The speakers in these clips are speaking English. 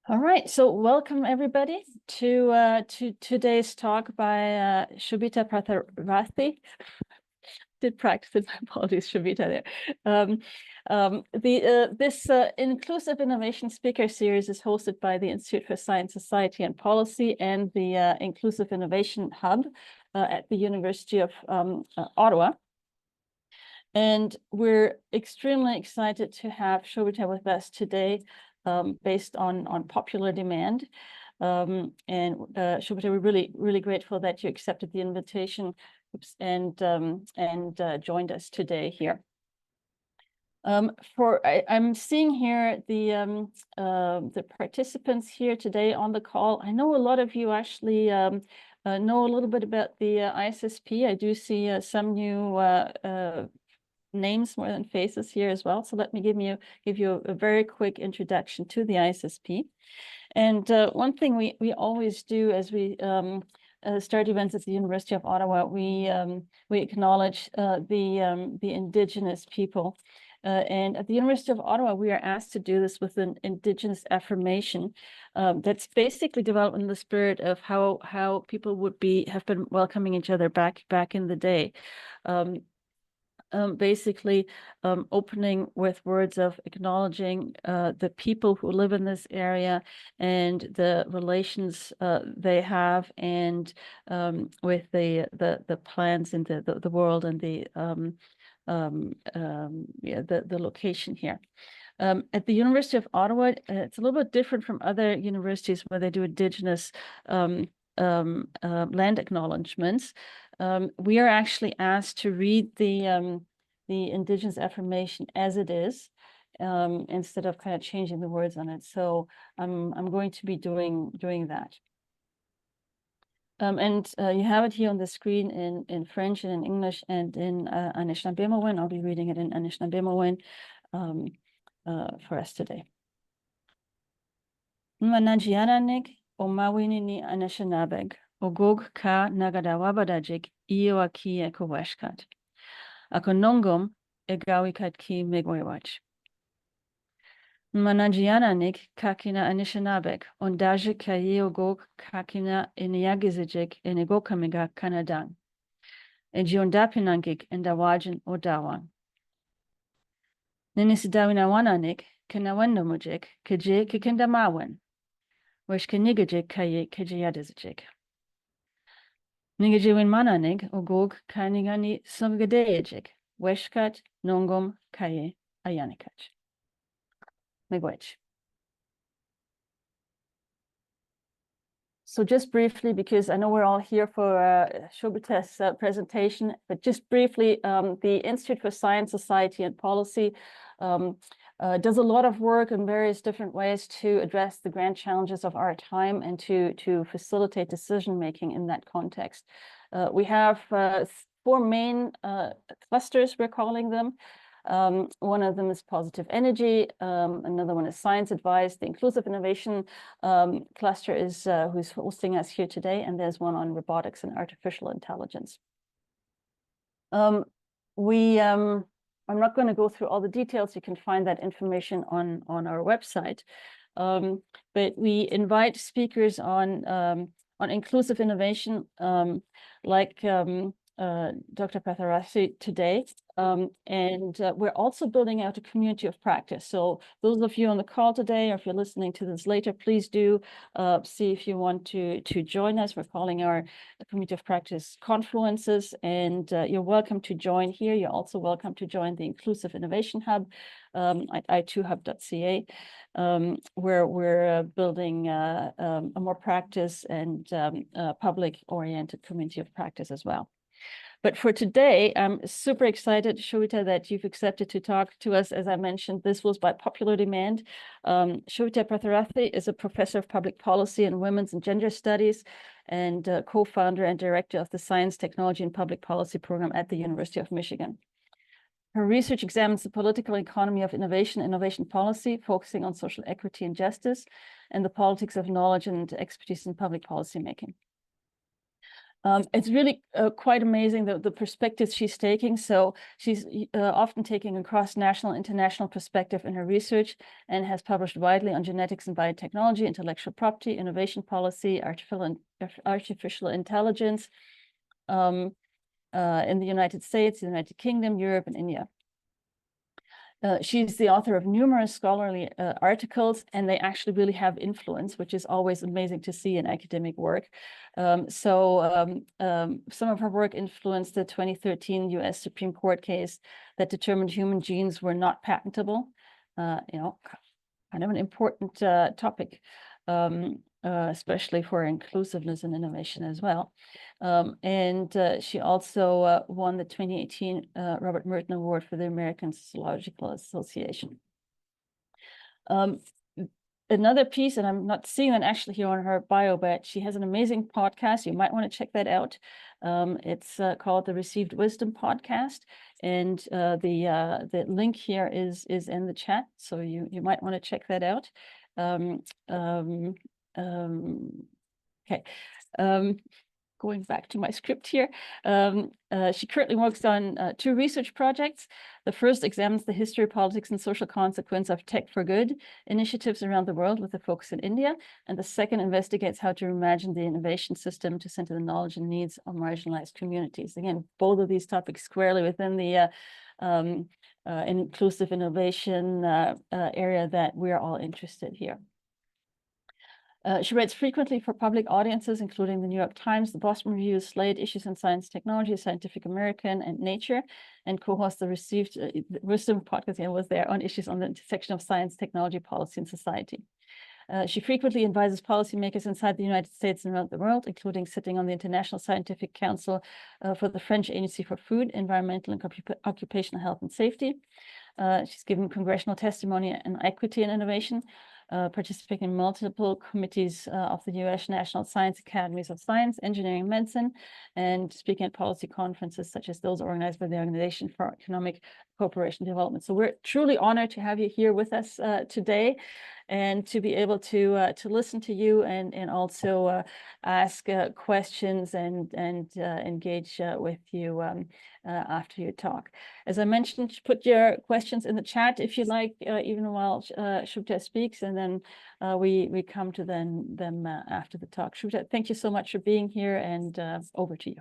All right, so welcome everybody to today's talk by Shobita Parthasarathy. Did practice it, my apologies, Shobita there. This inclusive innovation speaker series is hosted by the Institute for Science, Society and Policy and the Inclusive Innovation Hub at the University of Ottawa. And we're extremely excited to have Shobita with us today, based on popular demand. And Shobita, we're really grateful that you accepted the invitation and joined us today here. I'm seeing here the participants here today on the call. I know a lot of you actually know a little bit about the ISSP. I do see some new names more than faces here as well. So let me give you a very quick introduction to the ISSP. And one thing we always do as we start events at the University of Ottawa, we acknowledge the Indigenous people. And at the University of Ottawa, we are asked to do this with an Indigenous affirmation that's basically developed in the spirit of how people have been welcoming each other back in the day. Basically opening with words of acknowledging the people who live in this area and the relations they have, and with the plans in the world and the location here. At the University of Ottawa, it's a little bit different from other universities where they do Indigenous land acknowledgements. We are actually asked to read the Indigenous affirmation as it is, instead of kind of changing the words on it. So I'm going to be doing that. And you have it here on the screen in French and in English and in Anishinaabemowin. I'll be reading it in Anishinaabemowin for us today. Manajiananik omawinini Anishinabeg ogog ka nagadawabadajik iyoaki ekoweshkat. Akonongom egawikat ki megwewach. Manajiananik kakina Anishinabeg ondaje kayeogog kakina eniagizijik enegokamiga kanadang. Ejiondapinangik endawajin odawang. Ninisdawinawananik kenawendomujik keje kikendamawen. Weshkenigajik kaye kejeyadizijik. Nigajewin mananig ogog kanigani sumgadejik. Weshkat nongom kaye ayanikach. Miigwech. So just briefly, because I know we're all here for Shobita's presentation, but just briefly, the Institute for Science, Society and Policy does a lot of work in various different ways to address the grand challenges of our time and to facilitate decision-making in that context. We have 4 main clusters, we're calling them. One of them is positive energy. Another one is science advice. The inclusive innovation cluster is who's hosting us here today. And there's one on robotics and artificial intelligence. I'm not going to go through all the details. You can find that information on our website. But we invite speakers on inclusive innovation, like Dr. Parthasarathy today. And we're also building out a community of practice. So those of you on the call today, or if you're listening to this later, please do see if you want to join us. We're calling our community of practice confluences, and you're welcome to join here. You're also welcome to join the Inclusive Innovation Hub at i2hub.ca, where we're building a more practice and public-oriented community of practice as well. But for today, I'm super excited, Shobita, that you've accepted to talk to us. As I mentioned, this was by popular demand. Shobita Parthasarathy is a professor of public policy and women's and gender studies, and co-founder and director of the Science, Technology, and Public Policy program at the University of Michigan. Her research examines the political economy of innovation policy, focusing on social equity and justice, and the politics of knowledge and expertise in public policy making. It's really quite amazing the perspectives she's taking. So she's often taking a cross-national, international perspective in her research and has published widely on genetics and biotechnology, intellectual property, innovation policy, artificial intelligence in the United States, the United Kingdom, Europe, and India. She's the author of numerous scholarly articles, and they actually really have influence, which is always amazing to see in academic work. Some of her work influenced the 2013 US Supreme Court case that determined human genes were not patentable. Kind of an important topic, especially for inclusiveness and innovation as well. She also won the 2018 Robert Merton Award for the American Sociological Association. Another piece, and I'm not seeing it actually here on her bio, but she has an amazing podcast. You might want to check that out. It's called the Received Wisdom Podcast, and the link here is in the chat, so you might want to check that out. Okay. Going back to my script here, she currently works on 2 research projects. The first examines the history, politics, and social consequence of tech for good initiatives around the world with a focus in India. And the second investigates how to reimagine the innovation system to center the knowledge and needs of marginalized communities. Again, both of these topics squarely within the inclusive innovation area that we're all interested here. She writes frequently for public audiences, including the New York Times, the Boston Review, Slate, Issues in Science Technology, Scientific American, and Nature, and co-hosts the Received Wisdom podcast and was there on issues on the intersection of science, technology, policy, and society. She frequently advises policymakers inside the United States and around the world, including sitting on the International Scientific Council for the French Agency for Food, Environmental, and Occupational Health and Safety. She's given congressional testimony on equity and innovation, participating in multiple committees of the U.S. National Science Academies of Science, Engineering, and Medicine, and speaking at policy conferences such as those organized by the Organization for Economic Cooperation and Development. So we're truly honored to have you here with us today, and to be able to listen to you and also ask questions and engage with you after your talk. As I mentioned, put your questions in the chat if you like, even while Shobita speaks, and then we come to them after the talk. Shobita, thank you so much for being here, and over to you.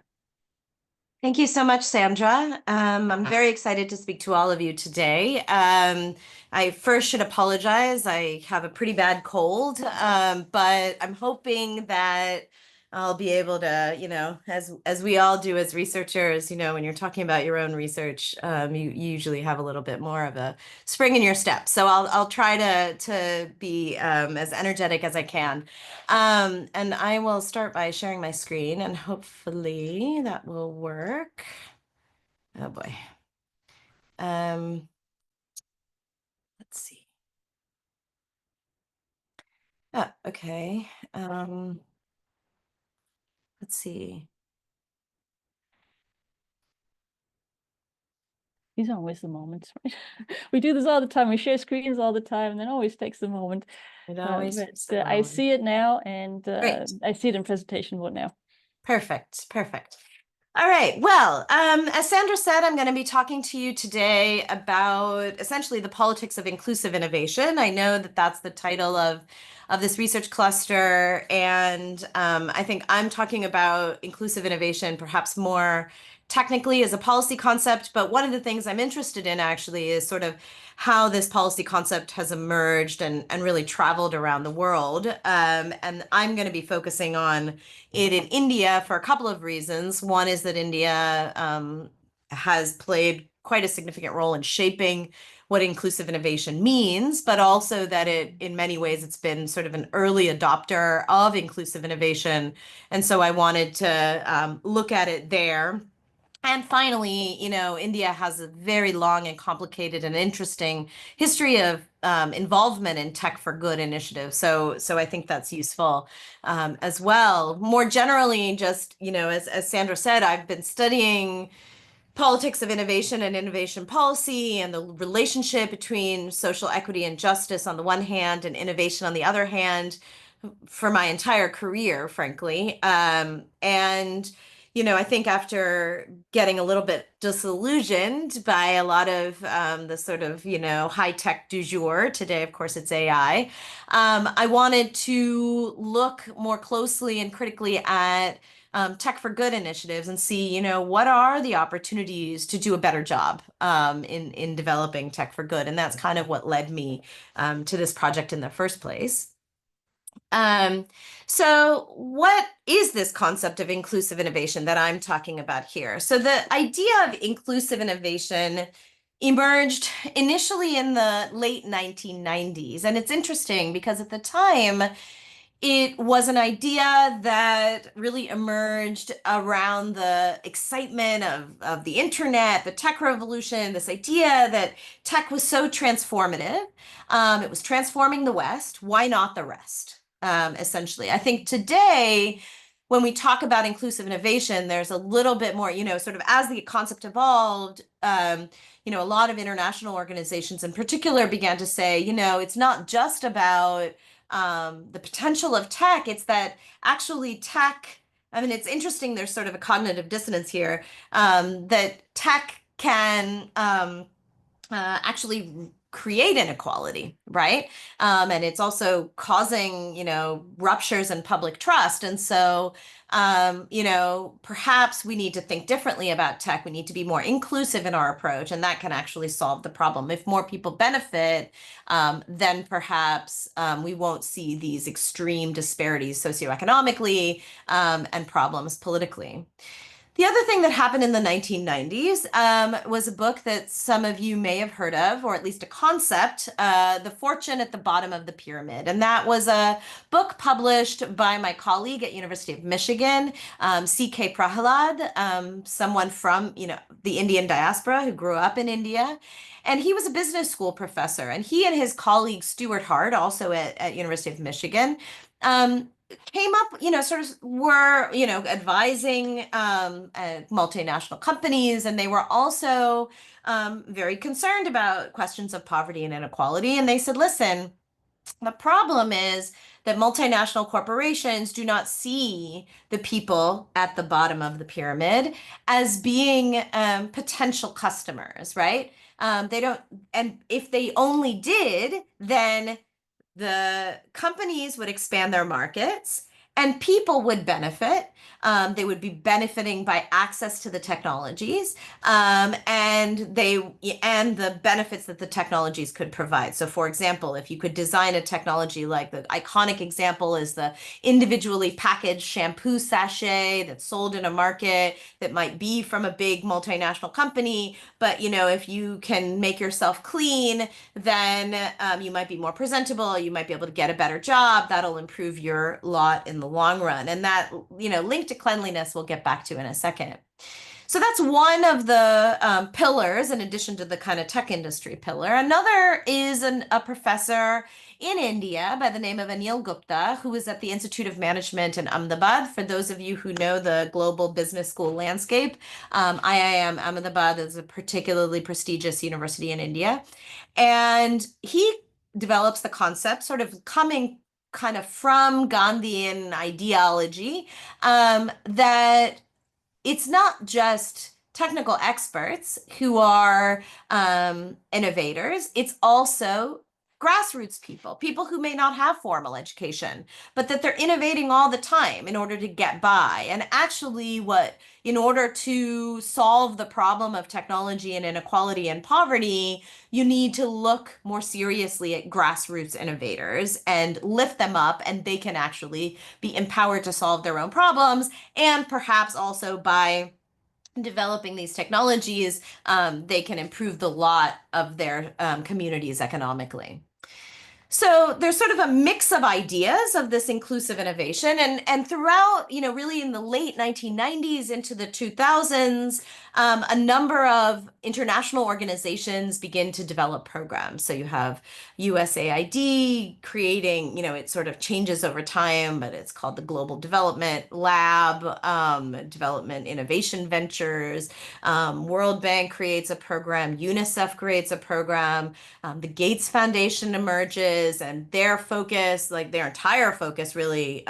Thank you so much, Sandra. I'm very excited to speak to all of you today. I first should apologize. I have a pretty bad cold, but I'm hoping that I'll be able to, as we all do as researchers, when you're talking about your own research, you usually have a little bit more of a spring in your step. So I'll try to be as energetic as I can. And I will start by sharing my screen, and hopefully that will work. Oh boy. Let's see. Oh, okay. Let's see. These are always the moments, right? We do this all the time. We share screens all the time, and then always takes a moment. It always takes a moment. I see it now, and I see it in presentation mode now. Perfect. Perfect. All right. Well, as Sandra said, I'm going to be talking to you today about essentially the politics of inclusive innovation. I know that that's the title of this research cluster, and I think I'm talking about inclusive innovation perhaps more technically as a policy concept, but one of the things I'm interested in actually is sort of how this policy concept has emerged and really traveled around the world. And I'm going to be focusing on it in India for a couple of reasons. One is that India has played quite a significant role in shaping what inclusive innovation means, but also that in many ways, it's been sort of an early adopter of inclusive innovation. And so I wanted to look at it there. And finally, India has a very long and complicated and interesting history of involvement in tech for good initiatives. So I think that's useful as well. More generally, just, as Sandra said, I've been studying politics of innovation and innovation policy and the relationship between social equity and justice on the one hand and innovation on the other hand for my entire career, frankly. And I think after getting a little bit disillusioned by a lot of the sort of, high tech du jour, today, of course, it's AI, I wanted to look more closely and critically at tech for good initiatives and see, what are the opportunities to do a better job in developing tech for good. And that's kind of what led me to this project in the first place. Um, so what is this concept of inclusive innovation that I'm talking about here? So the idea of inclusive innovation emerged initially in the late 1990s. And it's interesting because at the time, it was an idea that really emerged around the excitement of the internet, the tech revolution, this idea that tech was so transformative. It was transforming the West. Why not the rest? Essentially, I think today, when we talk about inclusive innovation, there's a little bit more, sort of as the concept evolved, a lot of international organizations in particular began to say, it's not just about the potential of tech, it's that actually tech, I mean, it's interesting, there's sort of a cognitive dissonance here, that tech can actually create inequality, right? And it's also causing, ruptures in public trust. And so, perhaps we need to think differently about tech. We need to be more inclusive in our approach, and that can actually solve the problem. If more people benefit, then perhaps we won't see these extreme disparities socioeconomically and problems politically. The other thing that happened in the 1990s was a book that some of you may have heard of, or at least a concept, The Fortune at the Bottom of the Pyramid. And that was a book published by my colleague at University of Michigan, C.K. Prahalad, someone from, the Indian diaspora who grew up in India. And he was a business school professor. And he and his colleague, Stuart Hart, also at University of Michigan, came up, sort of were, advising multinational companies, and they were also very concerned about questions of poverty and inequality. And they said, listen, the problem is that multinational corporations do not see the people at the bottom of the pyramid as being potential customers, right? They don't, and if they only did, then the companies would expand their markets and people would benefit. They would be benefiting by access to the technologies and the benefits that the technologies could provide. So for example, if you could design a technology, like the iconic example is the individually packaged shampoo sachet that's sold in a market that might be from a big multinational company, but if you can make yourself clean, then you might be more presentable, you might be able to get a better job, that'll improve your lot in the long run. And that, linked to cleanliness, we'll get back to in a second. So that's one of the pillars, in addition to the kind of tech industry pillar. Another is a professor in India by the name of Anil Gupta, who is at the Institute of Management in Ahmedabad. For those of you who know the global business school landscape, IIM Ahmedabad is a particularly prestigious university in India. And he develops the concept, sort of coming kind of from Gandhian ideology, that it's not just technical experts who are innovators, it's also grassroots people who may not have formal education, but that they're innovating all the time in order to get by. And actually in order to solve the problem of technology and inequality and poverty, you need to look more seriously at grassroots innovators and lift them up, and they can actually be empowered to solve their own problems. And perhaps also by developing these technologies, they can improve the lot of their communities economically. So there's sort of a mix of ideas of this inclusive innovation, and throughout, really in the late 1990s into the 2000s, a number of international organizations begin to develop programs. So you have USAID creating, it sort of changes over time, but it's called the Global Development Lab, Development Innovation Ventures. World Bank creates a program, UNICEF creates a program, the Gates Foundation emerges. is, and their focus, like their entire focus really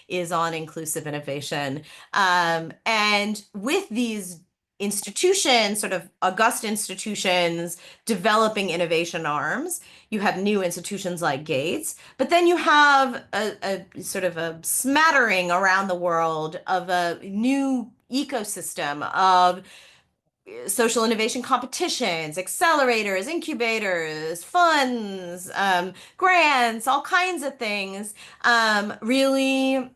is on inclusive innovation. And with these institutions, sort of august institutions, developing innovation arms, you have new institutions like Gates, but then you have a sort of a smattering around the world of a new ecosystem of social innovation competitions, accelerators, incubators, funds, grants, all kinds of things, really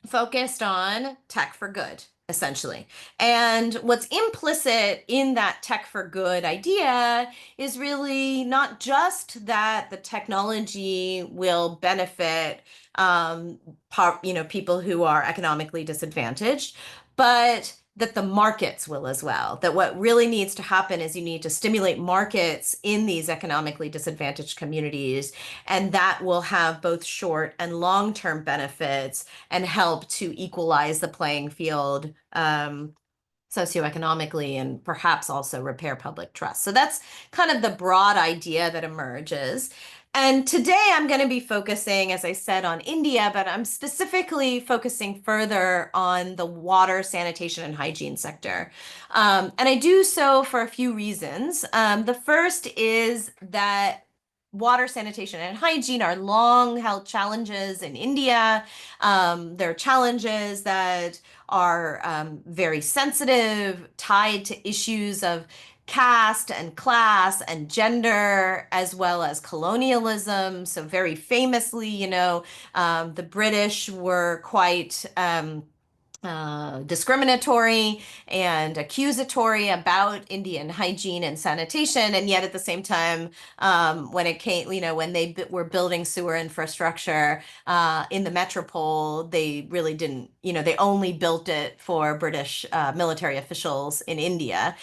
focused on tech for good, essentially. And what's implicit in that tech for good idea is really not just that the technology will benefit people who are economically disadvantaged, but that the markets will as well. That what really needs to happen is you need to stimulate markets in these economically disadvantaged communities, and that will have both short and long-term benefits and help to equalize the playing field socioeconomically, and perhaps also repair public trust. So that's kind of the broad idea that emerges. And today I'm going to be focusing, as I said, on India, but I'm specifically focusing further on the water, sanitation, and hygiene sector. And I do so for a few reasons. The first is that water, sanitation, and hygiene are long-held challenges in India. They're challenges that are very sensitive, tied to issues of caste and class and gender, as well as colonialism. So very famously, the British were quite discriminatory and accusatory about Indian hygiene and sanitation, and yet at the same time, when it came, when they were building sewer infrastructure in the metropole, they really didn't, they only built it for British military officials in India.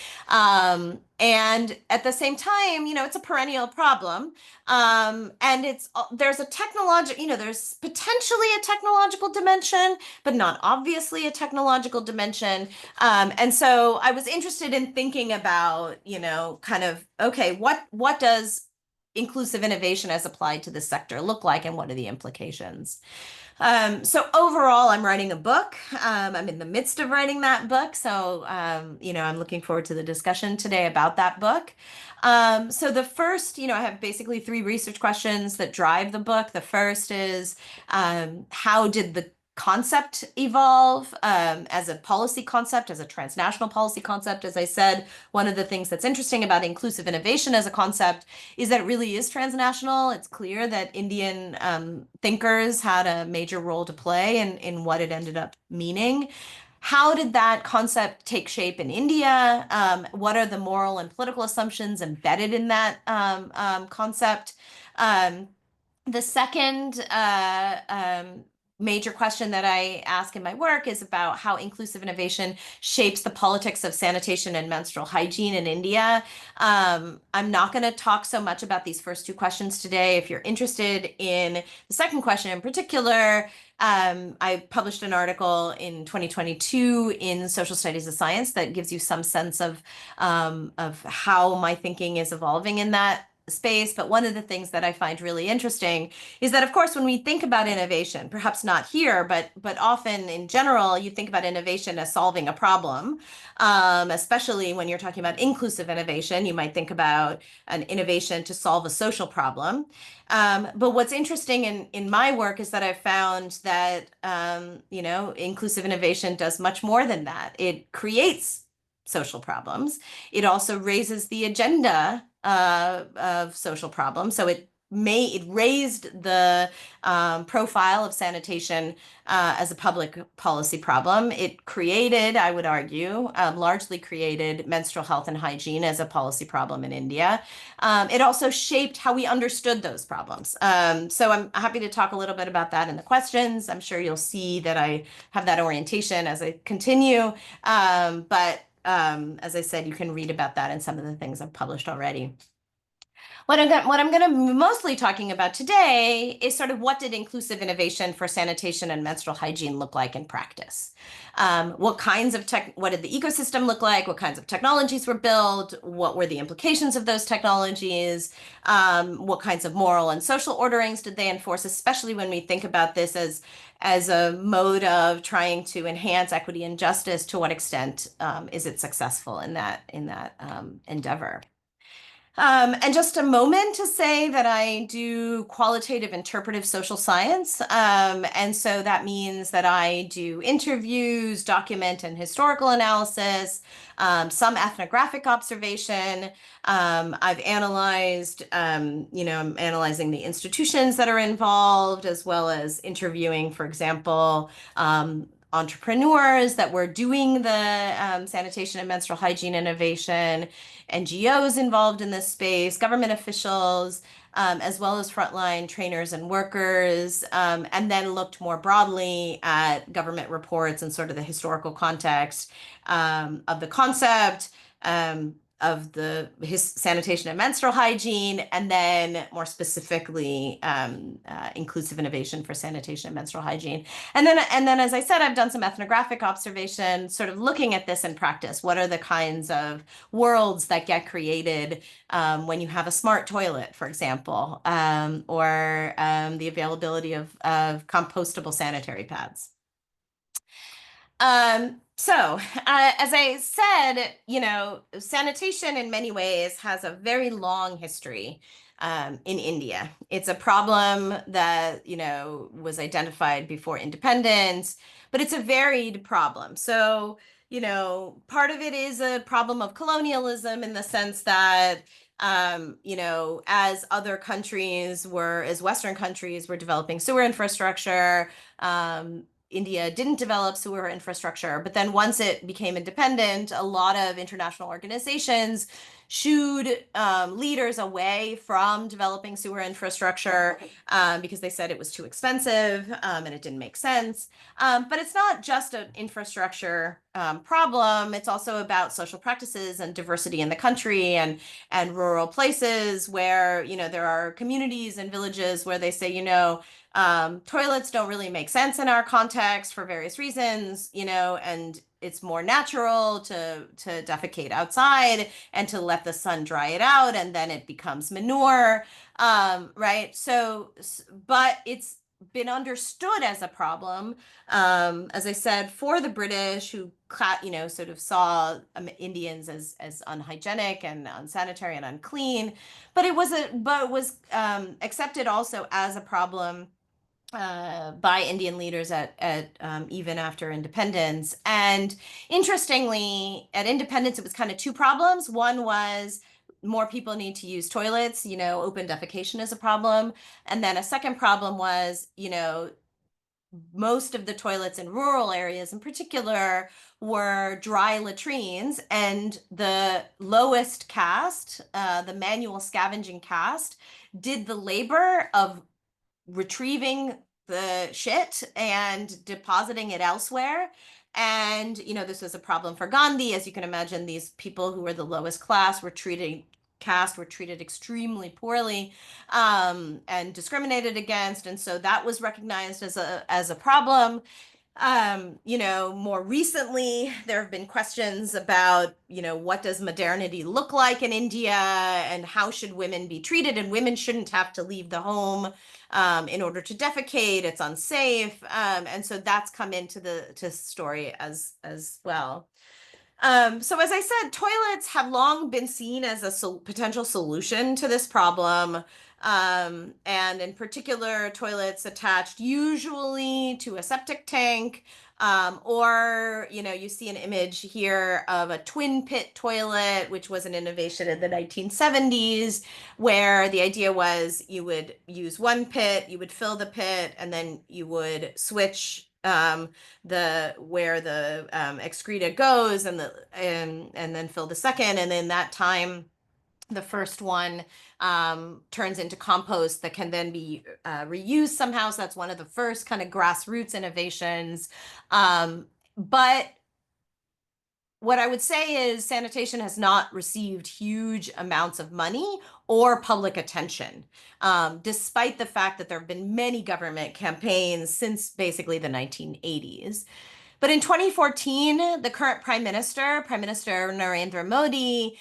And at the same time, it's a perennial problem. And there's a there's potentially a technological dimension, but not obviously a technological dimension. And so I was interested in thinking about, kind of, okay, what does inclusive innovation as applied to this sector look like, and what are the implications? So overall, I'm writing a book. I'm in the midst of writing that book. So, I'm looking forward to the discussion today about that book. So the first, I have basically 3 research questions that drive the book. The first is, how did the concept evolve as a policy concept, as a transnational policy concept? As I said, one of the things that's interesting about inclusive innovation as a concept is that it really is transnational. It's clear that Indian thinkers had a major role to play in what it ended up meaning. How did that concept take shape in India? What are the moral and political assumptions embedded in that concept? The second major question that I ask in my work is about how inclusive innovation shapes the politics of sanitation and menstrual hygiene in India. I'm not going to talk so much about these first 2 questions today. If you're interested in the second question in particular, I published an article in 2022 in Social Studies of Science that gives you some sense of how my thinking is evolving in that space. But one of the things that I find really interesting is that, of course, when we think about innovation, perhaps not here, but often in general, you think about innovation as solving a problem, especially when you're talking about inclusive innovation. You might think about an innovation to solve a social problem. But what's interesting in my work is that I've found that, inclusive innovation does much more than that. It creates social problems. It also raises the agenda of social problems. So it raised the profile of sanitation as a public policy problem. It created, I would argue, largely created menstrual health and hygiene as a policy problem in India. It also shaped how we understood those problems. So I'm happy to talk a little bit about that in the questions. I'm sure you'll see that I have that orientation as I continue. But as I said, you can read about that in some of the things I've published already. What I'm going to mostly talking about today is sort of what did inclusive innovation for sanitation and menstrual hygiene look like in practice? What did the ecosystem look like? What kinds of technologies were built? What were the implications of those technologies? What kinds of moral and social orderings did they enforce, especially when we think about this as a mode of trying to enhance equity and justice? To what extent is it successful in that endeavor? And just a moment to say that I do qualitative interpretive social science. And so that means that I do interviews, document and historical analysis, some ethnographic observation. I've analyzed, I'm analyzing the institutions that are involved, as well as interviewing, for example, entrepreneurs that were doing the sanitation and menstrual hygiene innovation, NGOs involved in this space, government officials, as well as frontline trainers and workers, and then looked more broadly at government reports and sort of the historical context of the concept, of his sanitation and menstrual hygiene, and then more specifically, inclusive innovation for sanitation and menstrual hygiene. And then, as I said, I've done some ethnographic observation, sort of looking at this in practice. What are the kinds of worlds that get created when you have a smart toilet, for example, or the availability of compostable sanitary pads? As I said, sanitation in many ways has a very long history in India. It's a problem that, was identified before independence, but it's a varied problem. So, part of it is a problem of colonialism in the sense that, as Western countries were developing sewer infrastructure, India didn't develop sewer infrastructure, but then once it became independent, a lot of international organizations shooed leaders away from developing sewer infrastructure because they said it was too expensive and it didn't make sense. But it's not just an infrastructure problem. It's also about social practices and diversity in the country and rural places where, there are communities and villages where they say, toilets don't really make sense in our context for various reasons, and it's more natural to defecate outside and to let the sun dry it out, and then it becomes manure, right? So, but it's been understood as a problem, as I said, for the British, who sort of saw Indians as unhygienic and unsanitary and unclean, but it was accepted also as a problem by Indian leaders at even after independence. And interestingly, at independence, it was kind of two problems. One was more people need to use toilets, open defecation is a problem. And then a second problem was, most of the toilets in rural areas in particular were dry latrines, and the lowest caste, the manual scavenging caste, did the labor of retrieving the shit and depositing it elsewhere. And, this was a problem for Gandhi. As you can imagine, these people who were the lowest class were treated extremely poorly and discriminated against. And so that was recognized as a problem. More recently, there have been questions about, what does modernity look like in India and how should women be treated? And women shouldn't have to leave the home in order to defecate. It's unsafe. And so that's come into the story as well. So as I said, toilets have long been seen as a potential solution to this problem. And in particular, toilets attached usually to a septic tank, or, you see an image here of a twin pit toilet, which was an innovation in the 1970s, where the idea was you would use one pit, you would fill the pit, and then you would switch where the excreta goes and then fill the second, and in that time the first one turns into compost that can then be reused somehow. So that's one of the first kind of grassroots innovations. But what I would say is sanitation has not received huge amounts of money or public attention, despite the fact that there have been many government campaigns since basically the 1980s. But in 2014, the current Prime Minister Narendra Modi,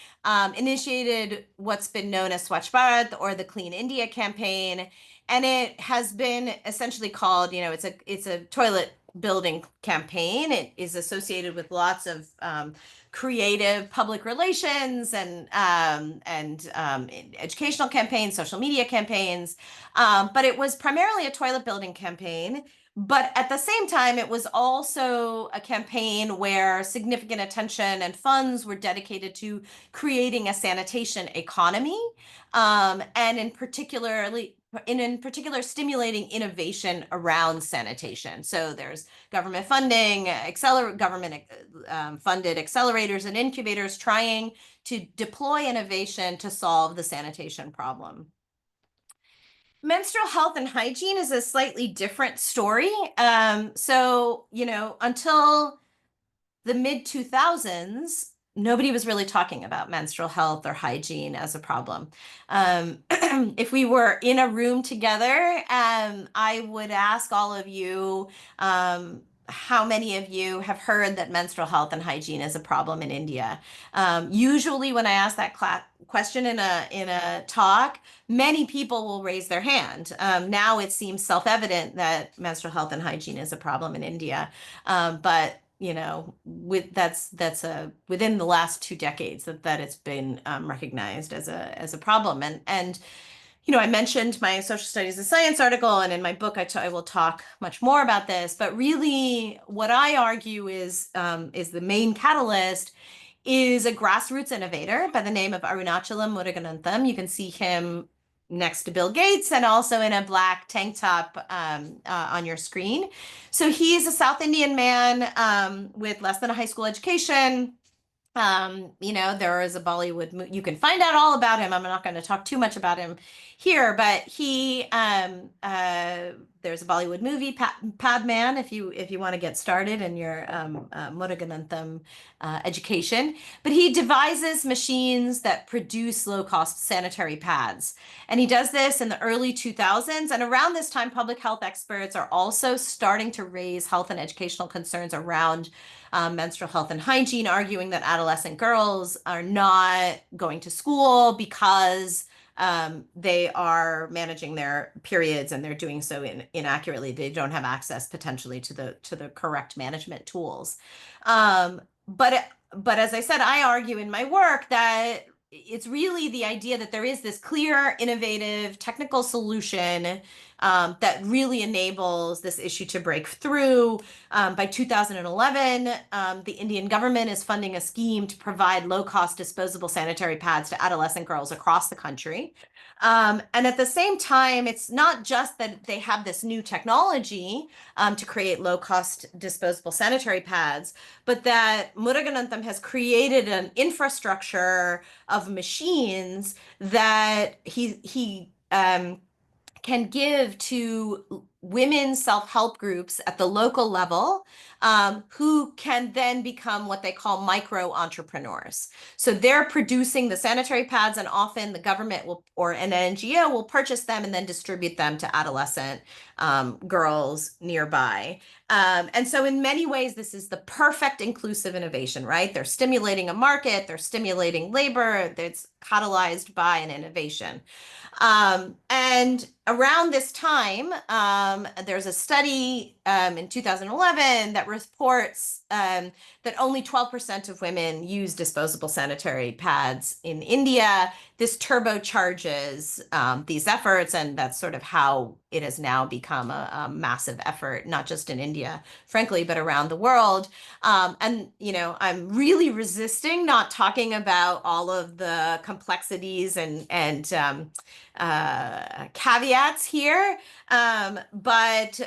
initiated what's been known as Swachh Bharat, or the Clean India campaign. And it has been essentially called, it's a toilet building campaign. It is associated with lots of creative public relations and educational campaigns, social media campaigns. But it was primarily a toilet building campaign. But at the same time, it was also a campaign where significant attention and funds were dedicated to creating a sanitation economy, and in particular stimulating innovation around sanitation. So there's government funding, government funded accelerators and incubators trying to deploy innovation to solve the sanitation problem. Menstrual health and hygiene is a slightly different story. So, until the mid-2000s, nobody was really talking about menstrual health or hygiene as a problem. If we were in a room together, I would ask all of you, how many of you have heard that menstrual health and hygiene is a problem in India? Usually when I ask that question in a talk, many people will raise their hand. Now it seems self-evident that menstrual health and hygiene is a problem in India. But that's within the last 2 decades that it's been recognized as a problem. And I mentioned my social studies and science article, and in my book I will talk much more about this. But really, what I argue is the main catalyst is a grassroots innovator by the name of Arunachalam Muruganathan. You can see him next to Bill Gates and also in a black tank top on your screen. So he's a South Indian man with less than a high school education. There is a Bollywood you can find out all about him. I'm not going to talk too much about him here, but he there's a Bollywood movie, Padman, if you want to get started in your Muruganathan education. But he devises machines that produce low-cost sanitary pads. And he does this in the early 2000s. And around this time, public health experts are also starting to raise health and educational concerns around menstrual health and hygiene, arguing that adolescent girls are not going to school because they are managing their periods and they're doing so inaccurately. They don't have access potentially to the correct management tools. But as I said, I argue in my work that it's really the idea that there is this clear, innovative, technical solution that really enables this issue to break through. By 2011, the Indian government is funding a scheme to provide low-cost disposable sanitary pads to adolescent girls across the country. And at the same time, it's not just that they have this new technology to create low-cost disposable sanitary pads, but that Muruganathan has created an infrastructure of machines that he can give to women's self-help groups at the local level, who can then become what they call micro entrepreneurs. So they're producing the sanitary pads, and often the government will, or an NGO will purchase them and then distribute them to adolescent girls nearby. And so in many ways, this is the perfect inclusive innovation, right? They're stimulating a market, they're stimulating labor, that's catalyzed by an innovation. And around this time, there's a study in 2011 that reports that only 12% of women use disposable sanitary pads in India. This turbocharges these efforts, and that's sort of how it has now become a massive effort, not just in India, frankly, but around the world. And, I'm really resisting not talking about all of the complexities and caveats here, but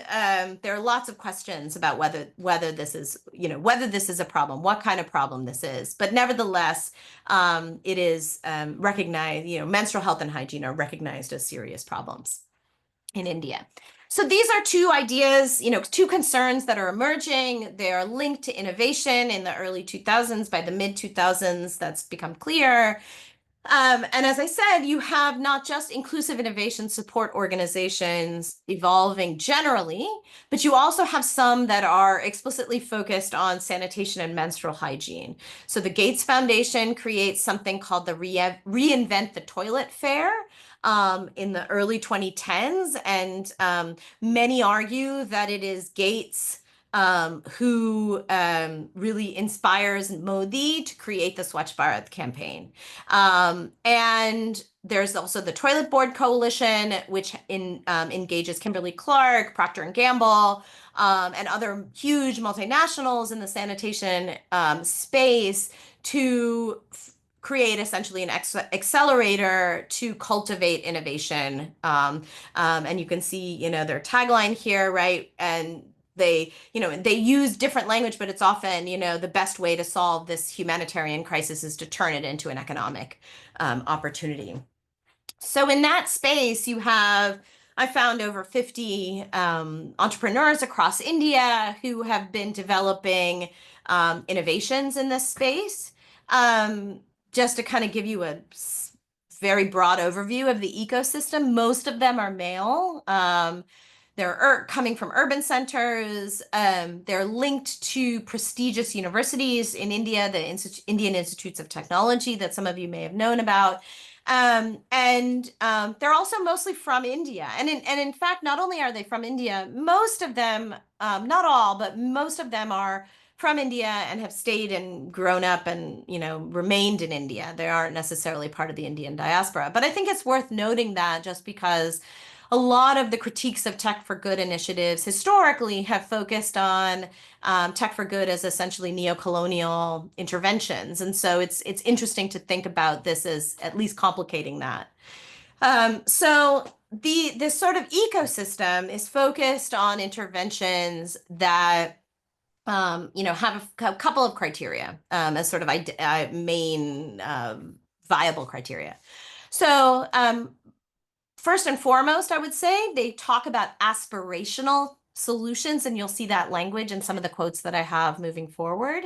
there are lots of questions about whether this is a problem, what kind of problem this is. But nevertheless, it is recognized. Menstrual health and hygiene are recognized as serious problems in India. So these are two ideas, two concerns that are emerging. They are linked to innovation in the early 2000s. By the mid 2000s, that's become clear. And as I said, you have not just inclusive innovation support organizations evolving generally, but you also have some that are explicitly focused on sanitation and menstrual hygiene. So the Gates Foundation creates something called the Reinvent the Toilet Fair in the early 2010s. And many argue that it is Gates who really inspires Modi to create the Swachh Bharat campaign. And there's also the Toilet Board Coalition, which engages Kimberly-Clark, Procter and Gamble, and other huge multinationals in the sanitation space to create essentially an accelerator to cultivate innovation. And you can see, their tagline here, right? And they use different language, but it's often, the best way to solve this humanitarian crisis is to turn it into an economic opportunity. So in that space, I found over 50 entrepreneurs across India who have been developing innovations in this space. Just to kind of give you a very broad overview of the ecosystem, most of them are male. They're coming from urban centers. They're linked to prestigious universities in India, the Indian Institutes of Technology that some of you may have known about. They're also mostly from India. And in fact, not only are they from India, most of them, not all, but most of them are from India and have stayed and grown up and, remained in India. They aren't necessarily part of the Indian diaspora. But I think it's worth noting that just because a lot of the critiques of Tech for Good initiatives historically have focused on Tech for Good as essentially neo-colonial interventions. And so it's interesting to think about this as at least complicating that. So this sort of ecosystem is focused on interventions that have a couple of criteria as sort of main viable criteria. So first and foremost, I would say they talk about aspirational solutions, and you'll see that language in some of the quotes that I have moving forward.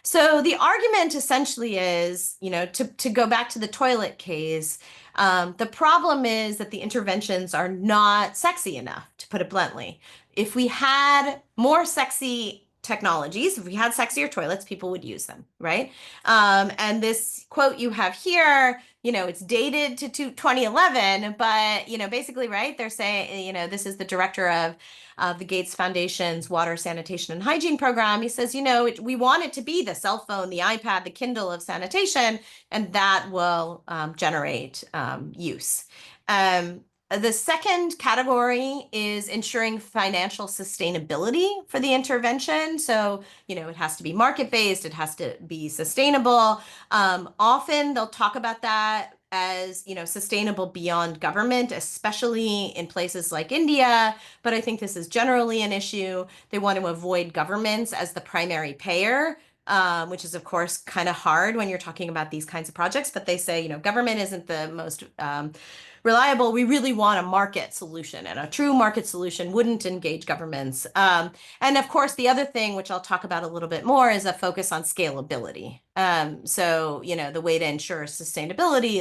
So the argument essentially is, to go back to the toilet case, the problem is that the interventions are not sexy enough, to put it bluntly. If we had more sexy technologies, if we had sexier toilets, people would use them, right? And this quote you have here, it's dated to 2011, but, basically, right, they're saying, this is the director of the Gates Foundation's Water, Sanitation, and Hygiene program. He says, we want it to be the cell phone, the iPad, the Kindle of sanitation, and that will generate use. The second category is ensuring financial sustainability for the intervention. So, it has to be market-based, it has to be sustainable. Often they'll talk about that as, sustainable beyond government, especially in places like India. But I think this is generally an issue. They want to avoid governments as the primary payer. Which is, of course, kind of hard when you're talking about these kinds of projects. But they say, government isn't the most reliable. We really want a market solution, and a true market solution wouldn't engage governments. And of course, the other thing, which I'll talk about a little bit more, is a focus on scalability. So, the way to ensure sustainability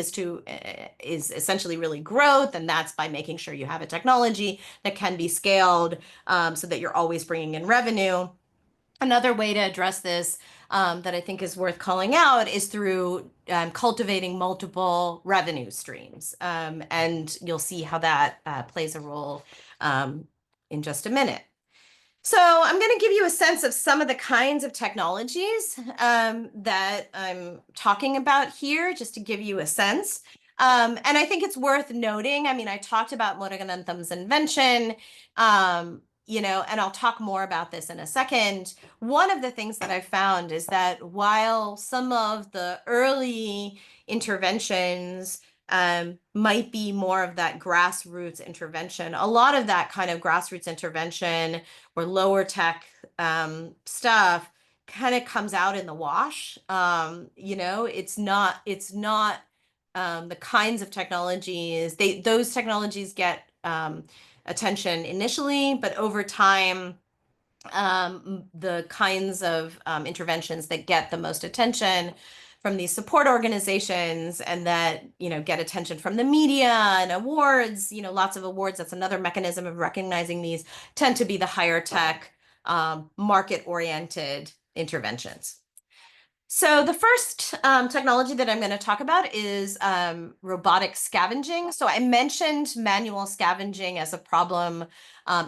is essentially really growth, and that's by making sure you have a technology that can be scaled so that you're always bringing in revenue. Another way to address this that I think is worth calling out is through cultivating multiple revenue streams. And you'll see how that plays a role in just a minute. So I'm going to give you a sense of some of the kinds of technologies that I'm talking about here, just to give you a sense. And I think it's worth noting, I talked about Muruganatham's invention, and I'll talk more about this in a second. One of the things that I found is that while some of the early interventions might be more of that grassroots intervention, a lot of that kind of grassroots intervention or lower tech stuff kind of comes out in the wash. It's not the kinds of technologies, those technologies get attention initially, but over time, the kinds of interventions that get the most attention from these support organizations and that, get attention from the media and awards, lots of awards. That's another mechanism of recognizing these tend to be the higher tech, market-oriented interventions. So the first technology that I'm going to talk about is robotic scavenging. So I mentioned manual scavenging as a problem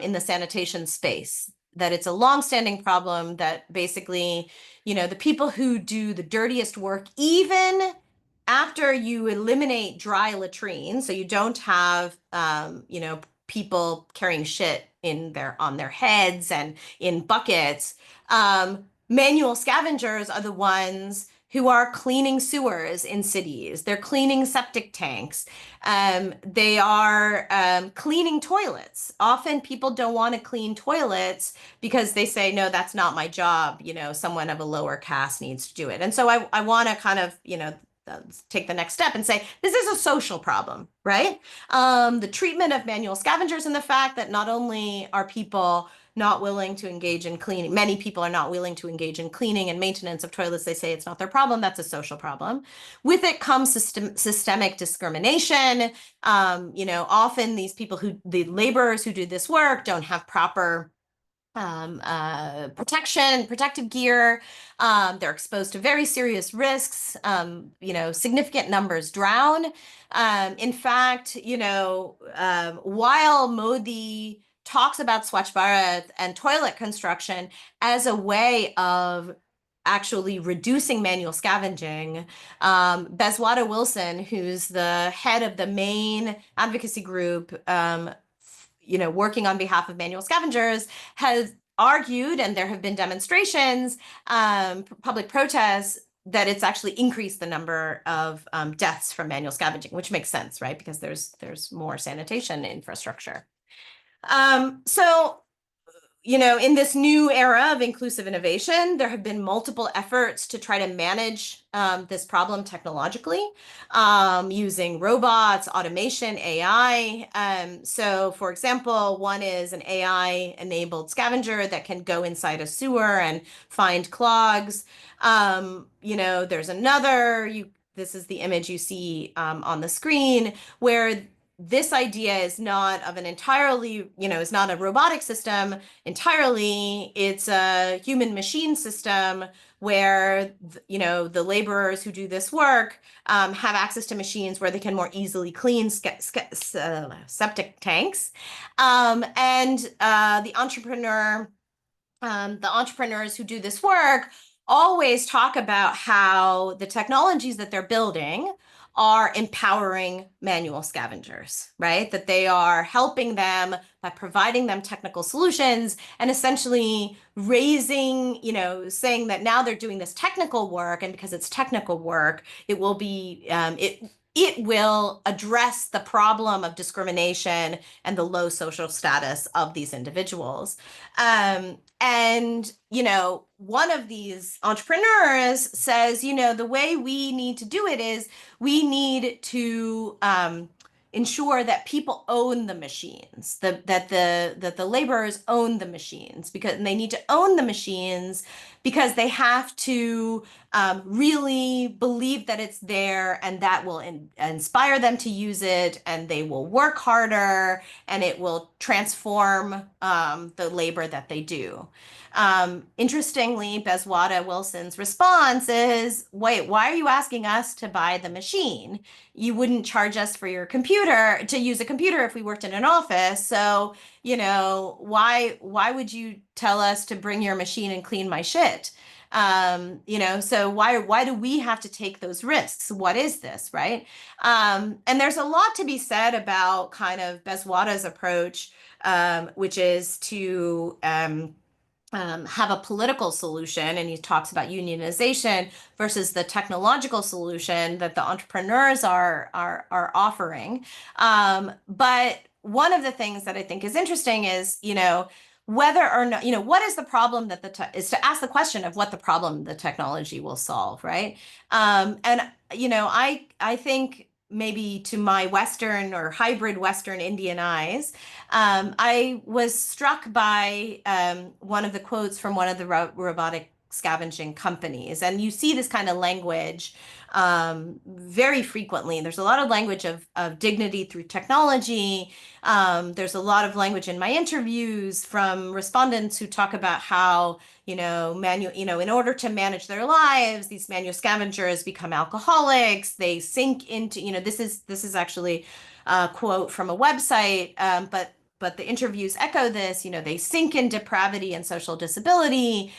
in the sanitation space, that it's a longstanding problem that basically, the people who do the dirtiest work, even after you eliminate dry latrines, so you don't have, people carrying shit on their heads and in buckets, manual scavengers are the ones who are cleaning sewers in cities. They're cleaning septic tanks. They are cleaning toilets. Often people don't want to clean toilets because they say, no, that's not my job. Someone of a lower caste needs to do it. And so I want to kind of, take the next step and say, this is a social problem, right? The treatment of manual scavengers and the fact that not only are people not willing to engage in cleaning, many people are not willing to engage in cleaning and maintenance of toilets. They say it's not their problem. That's a social problem. With it comes systemic discrimination. Often these people the laborers who do this work don't have proper protective gear. They're exposed to very serious risks. Significant numbers drown. In fact, while Modi talks about Swachh Bharat and toilet construction as a way of actually reducing manual scavenging, Bezwada Wilson, who's the head of the main advocacy group, working on behalf of manual scavengers, has argued, and there have been demonstrations, public protests, that it's actually increased the number of deaths from manual scavenging, which makes sense, right? Because there's more sanitation infrastructure. So, in this new era of inclusive innovation, there have been multiple efforts to try to manage this problem technologically, using robots, automation, AI. So, for example, one is an AI-enabled scavenger that can go inside a sewer and find clogs. There's another, this is the image you see on the screen, where this idea is not of an entirely, is not a robotic system entirely. It's a human machine system where, the laborers who do this work have access to machines where they can more easily clean septic tanks. And the entrepreneurs who do this work always talk about how the technologies that they're building are empowering manual scavengers, right? That they are helping them by providing them technical solutions and essentially raising, saying that now they're doing this technical work, and because it's technical work, it will be, it will address the problem of discrimination and the low social status of these individuals. And, one of these entrepreneurs says, the way we need to do it is we need to ensure that people own the machines, that the laborers own the machines, because they need to own the machines because they have to really believe that it's there, and that will inspire them to use it, and they will work harder, and it will transform the labor that they do. Interestingly, Bezwada Wilson's response is, wait, why are you asking us to buy the machine? You wouldn't charge us for your computer, to use a computer, if we worked in an office. So, why would you tell us to bring your machine and clean my shit? So why do we have to take those risks? What is this, right? And there's a lot to be said about kind of Bezwada's approach, which is to have a political solution, and he talks about unionization versus the technological solution that the entrepreneurs are offering. But one of the things that I think is interesting is, whether or not, what is the problem that is to ask the question of what the problem the technology will solve, right? And I think maybe to my Western or hybrid Western Indian eyes, I was struck by one of the quotes from one of the robotic scavenging companies. And you see this kind of language very frequently. There's a lot of language of dignity through technology. There's a lot of language in my interviews from respondents who talk about how, in order to manage their lives, these manual scavengers become alcoholics. They sink into, this is actually a quote from a website, but the interviews echo this, they sink in depravity and social disability,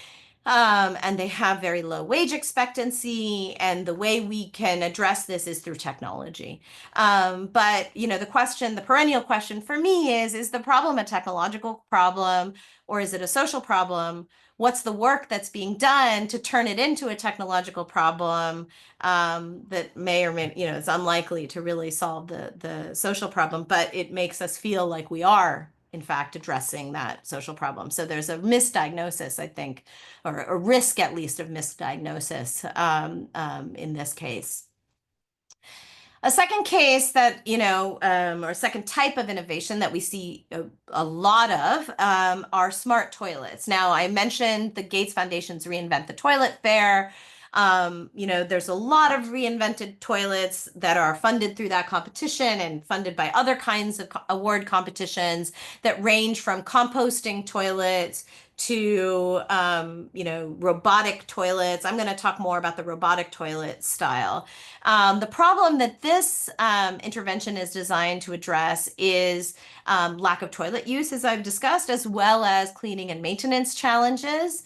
and they have very low wage expectancy. And the way we can address this is through technology. But, the perennial question for me is the problem a technological problem, or is it a social problem? What's the work that's being done to turn it into a technological problem that may or may, it's unlikely to really solve the social problem, but it makes us feel like we are, in fact, addressing that social problem. So there's a misdiagnosis, I think, or a risk at least of misdiagnosis in this case. A second case that, or a second type of innovation that we see a lot of are smart toilets. Now, I mentioned the Gates Foundation's Reinvent the Toilet Fair. There's a lot of reinvented toilets that are funded through that competition and funded by other kinds of award competitions that range from composting toilets to, robotic toilets. I'm going to talk more about the robotic toilet style. The problem that this intervention is designed to address is lack of toilet use, as I've discussed, as well as cleaning and maintenance challenges.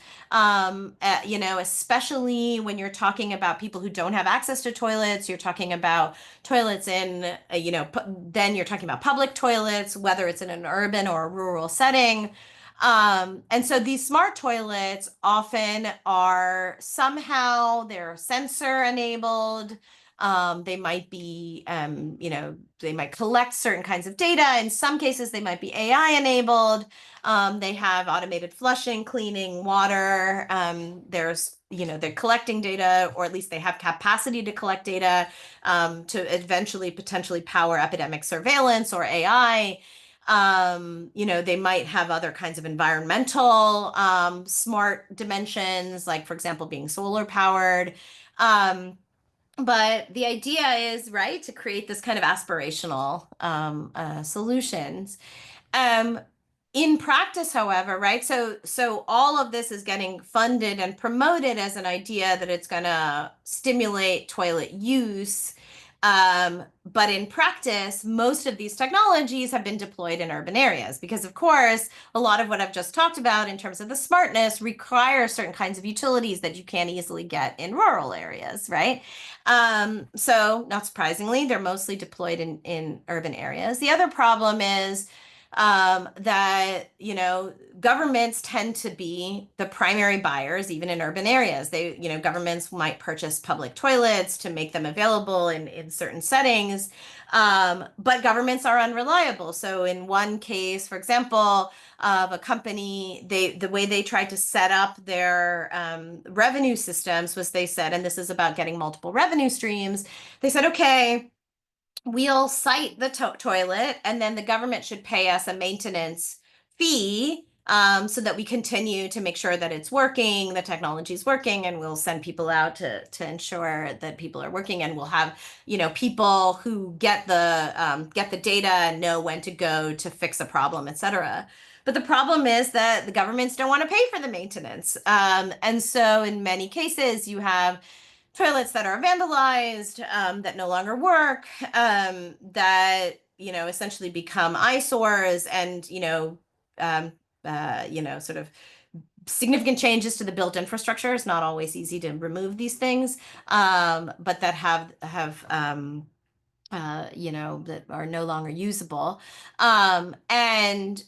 Especially when you're talking about people who don't have access to toilets, you're talking about toilets in, then you're talking about public toilets, whether it's in an urban or a rural setting. And so these smart toilets often are somehow they're sensor enabled. They might be, they might collect certain kinds of data. In some cases, they might be AI enabled. They have automated flushing, cleaning, water. They're collecting data, or at least they have capacity to collect data to eventually potentially power epidemic surveillance or AI. They might have other kinds of environmental smart dimensions, like, for example, being solar powered. But the idea is, right, to create this kind of aspirational solutions. In practice, however, right, so all of this is getting funded and promoted as an idea that it's going to stimulate toilet use. But in practice, most of these technologies have been deployed in urban areas because, of course, a lot of what I've just talked about in terms of the smartness requires certain kinds of utilities that you can't easily get in rural areas, right? So not surprisingly, they're mostly deployed in urban areas. The other problem is that, governments tend to be the primary buyers, even in urban areas. Governments might purchase public toilets to make them available in certain settings, but governments are unreliable. So in one case, for example, of a company, the way they tried to set up their revenue systems was they said, and this is about getting multiple revenue streams, they said, okay, we'll site the toilet, and then the government should pay us a maintenance fee so that we continue to make sure that it's working, the technology is working, and we'll send people out to ensure that people are working, and we'll have people who get the data and know when to go to fix a problem, etc. But the problem is that the governments don't want to pay for the maintenance, and so in many cases you have toilets that are vandalized, that no longer work, that essentially become eyesores, and sort of significant changes to the built infrastructure. It's not always easy to remove these things, but that have that are no longer usable, and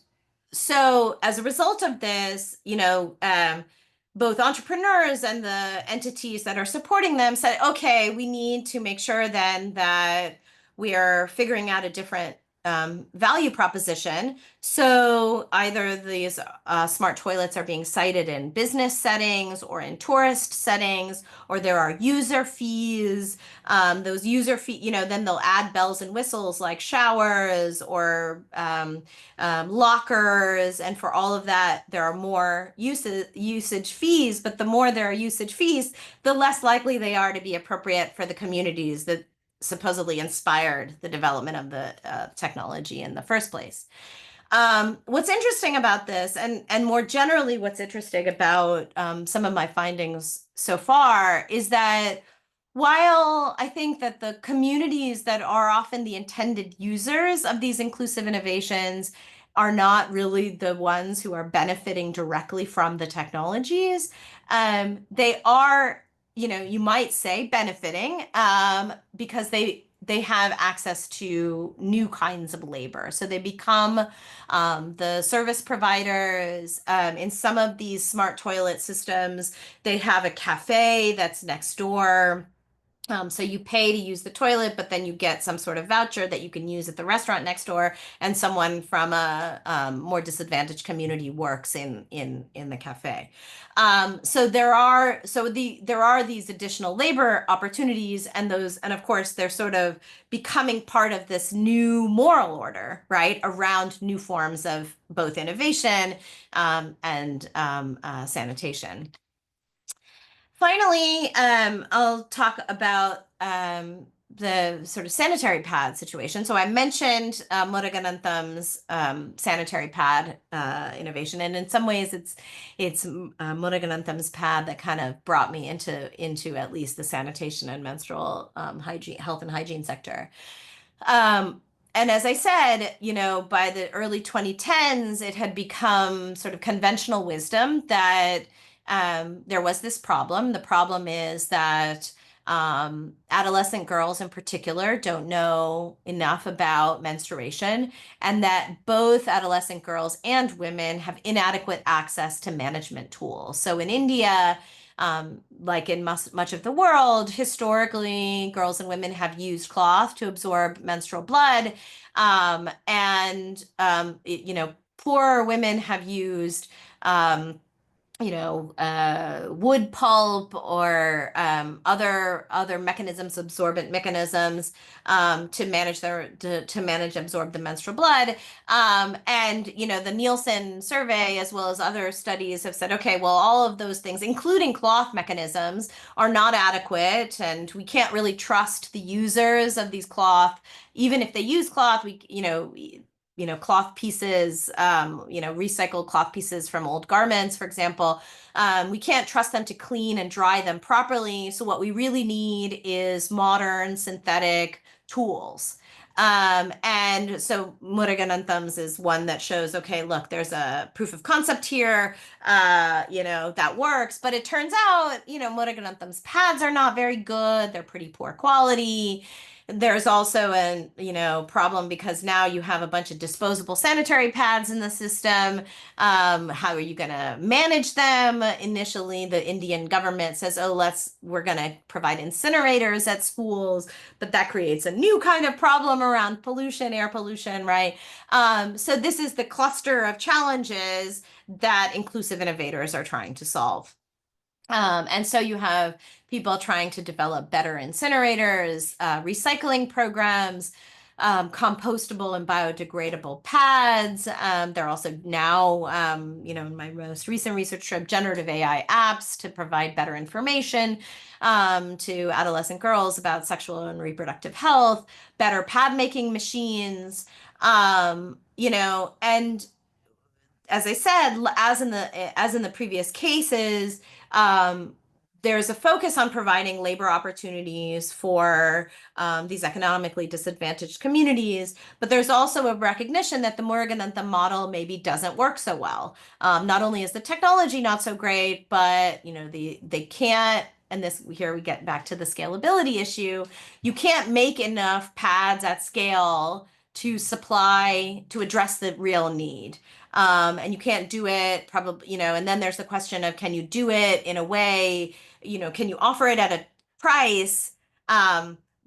so as a result of this, both entrepreneurs and the entities that are supporting them said, okay, we need to make sure then that we are figuring out a different value proposition. So either these smart toilets are being cited in business settings or in tourist settings, or there are user fees. Those user fee, then they'll add bells and whistles like showers or lockers. And for all of that, there are more usage fees. But the more there are usage fees, the less likely they are to be appropriate for the communities that supposedly inspired the development of the technology in the first place. What's interesting about this, and more generally, what's interesting about some of my findings so far, is that while I think that the communities that are often the intended users of these inclusive innovations are not really the ones who are benefiting directly from the technologies, they are, you might say benefiting because they have access to new kinds of labor. So they become the service providers. In some of these smart toilet systems, they have a cafe that's next door. So you pay to use the toilet, but then you get some sort of voucher that you can use at the restaurant next door, and someone from a more disadvantaged community works in the cafe. So there are these additional labor opportunities, and of course they're sort of becoming part of this new moral order, right, around new forms of both innovation and sanitation. Finally, I'll talk about the sort of sanitary pad situation. So I mentioned Muruganantham's sanitary pad innovation, and in some ways, it's Muruganantham's pad that kind of brought me into at least the sanitation and menstrual hygiene, health and hygiene sector. And as I said, by the early 2010s, it had become sort of conventional wisdom that there was this problem. The problem is that adolescent girls in particular don't know enough about menstruation, and that both adolescent girls and women have inadequate access to management tools. So in India, like in much of the world, historically, girls and women have used cloth to absorb menstrual blood. Poorer women have used wood pulp or other mechanisms, absorbent mechanisms, to absorb the menstrual blood. The Nielsen survey, as well as other studies, have said, okay, well, all of those things, including cloth mechanisms, are not adequate, and we can't really trust the users of these cloth. Even if they use cloth, cloth pieces, recycled cloth pieces from old garments, for example. We can't trust them to clean and dry them properly. So what we really need is modern synthetic tools. And so Muruganantham's is one that shows, okay, look, there's a proof of concept here, that works. But it turns out, Muruganantham's pads are not very good. They're pretty poor quality. There's also a problem because now you have a bunch of disposable sanitary pads in the system. How are you going to manage them? Initially, the Indian government says, oh, we're going to provide incinerators at schools, but that creates a new kind of problem around pollution, air pollution, right? So this is the cluster of challenges that inclusive innovators are trying to solve. And so you have people trying to develop better incinerators, recycling programs, compostable and biodegradable pads. There are also now, in my most recent research trip, generative AI apps to provide better information to adolescent girls about sexual and reproductive health, better pad making machines, and as I said, as in the previous cases, there's a focus on providing labor opportunities for these economically disadvantaged communities, but there's also a recognition that the Muruganantham model maybe doesn't work so well. Not only is the technology not so great, but they can't. And here we get back to the scalability issue. You can't make enough pads at scale to address the real need. And you can't do it probably, and then there's the question of, can you do it in a way, can you offer it at a price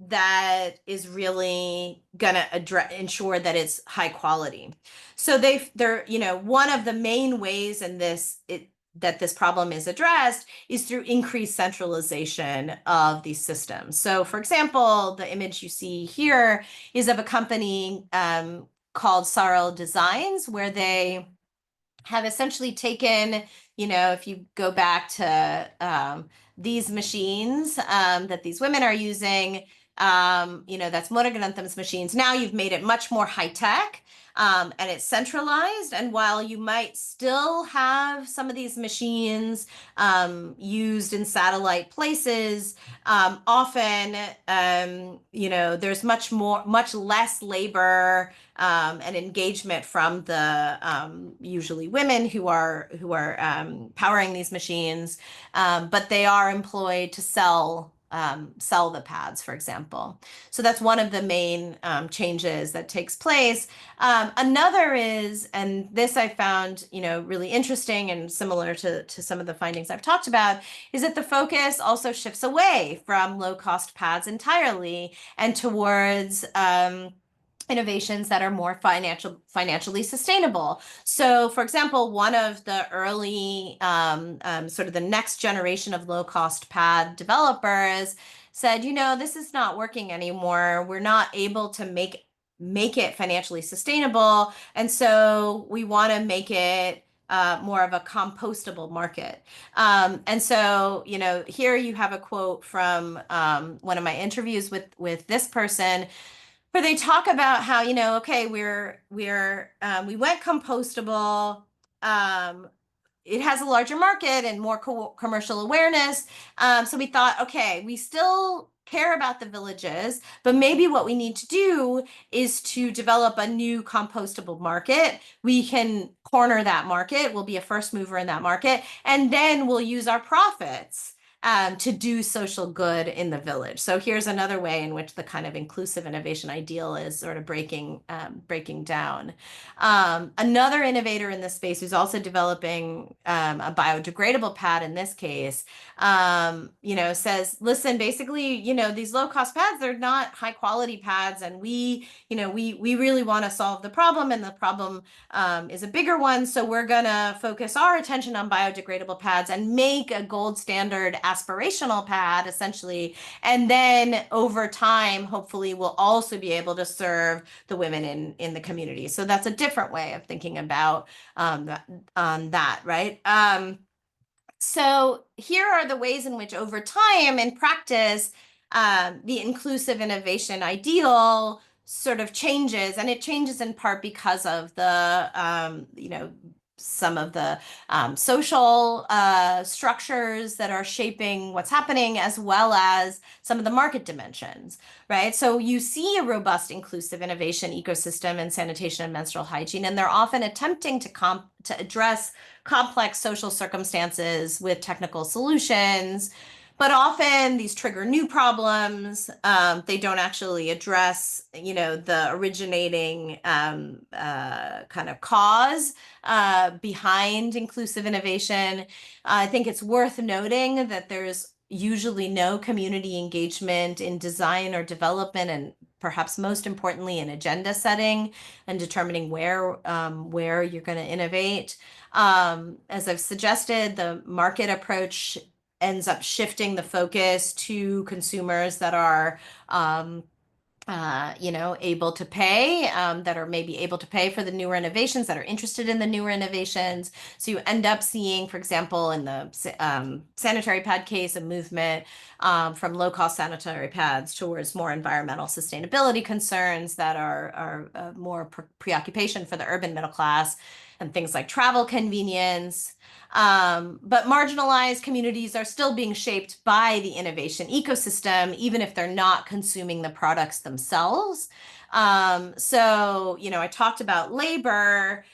that is really going to ensure that it's high quality. So they're, one of the main ways in that this problem is addressed is through increased centralization of these systems. So for example, the image you see here is of a company called Sarl Designs, where they have essentially taken, if you go back to these machines that these women are using, that's Morganantham's machines. Now you've made it much more high tech, and it's centralized. And while you might still have some of these machines used in satellite places, often, there's much less labor and engagement from the usually women who are powering these machines, but they are employed to sell the pads, for example. So that's one of the main changes that takes place. Another is, and this I found, really interesting and similar to some of the findings I've talked about, is that the focus also shifts away from low-cost pads entirely and towards innovations that are more financially sustainable. So, for example, one of the early sort of the next generation of low-cost pad developers said, this is not working anymore. We're not able to make it financially sustainable, and so we want to make it more of a compostable market. And so, here you have a quote from one of my interviews with this person, where they talk about how, okay, we went compostable. It has a larger market and more commercial awareness. So we thought, okay, we still care about the villages, but maybe what we need to do is to develop a new compostable market. We can corner that market. We'll be a first mover in that market, and then we'll use our profits to do social good in the village. So here's another way in which the kind of inclusive innovation ideal is sort of breaking down. Another innovator in this space who's also developing a biodegradable pad in this case, says, listen, basically, these low-cost pads, they're not high-quality pads, and we really want to solve the problem, and the problem is a bigger one. So we're gonna focus our attention on biodegradable pads and make a gold standard aspirational pad, essentially. And then over time, hopefully, we'll also be able to serve the women in the community. So that's a different way of thinking about that, right? So here are the ways in which over time in practice, the inclusive innovation ideal sort of changes, and it changes in part because of the, some of the social structures that are shaping what's happening, as well as some of the market dimensions, right? So you see a robust inclusive innovation ecosystem in sanitation and menstrual hygiene, and they're often attempting to address complex social circumstances with technical solutions. But often these trigger new problems. They don't actually address, the originating kind of cause behind inclusive innovation. I think it's worth noting that there's usually no community engagement in design or development, and perhaps most importantly in agenda setting and determining where you're going to innovate. As I've suggested, the market approach ends up shifting the focus to consumers that are able to pay, that are maybe able to pay for the newer innovations, that are interested in the newer innovations. So you end up seeing, for example, in the sanitary pad case, a movement from low-cost sanitary pads towards more environmental sustainability concerns that are more preoccupation for the urban middle class, and things like travel convenience. But marginalized communities are still being shaped by the innovation ecosystem, even if they're not consuming the products themselves. So, I talked about labor.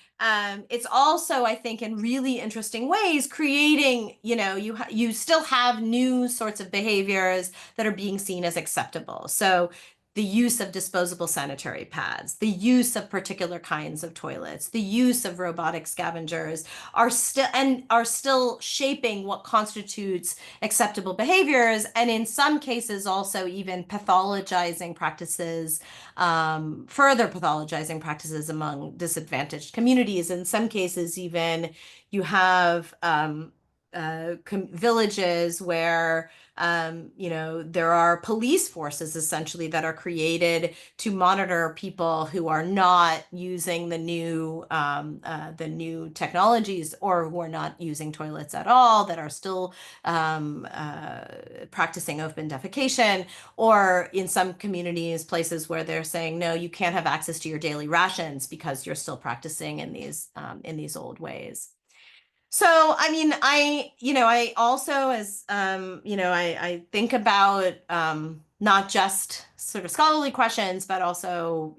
It's also, I think, in really interesting ways, creating, you still have new sorts of behaviors that are being seen as acceptable. So the use of disposable sanitary pads, the use of particular kinds of toilets, the use of robotic scavengers are still shaping what constitutes acceptable behaviors, and in some cases also even pathologizing practices, further pathologizing practices among disadvantaged communities. In some cases, even you have villages where there are police forces essentially that are created to monitor people who are not using the new technologies, or who are not using toilets at all, that are still practicing open defecation, or in some communities, places where they're saying, no, you can't have access to your daily rations because you're still practicing in these old ways. So, I mean, I also, as, I think about not just sort of scholarly questions, but also,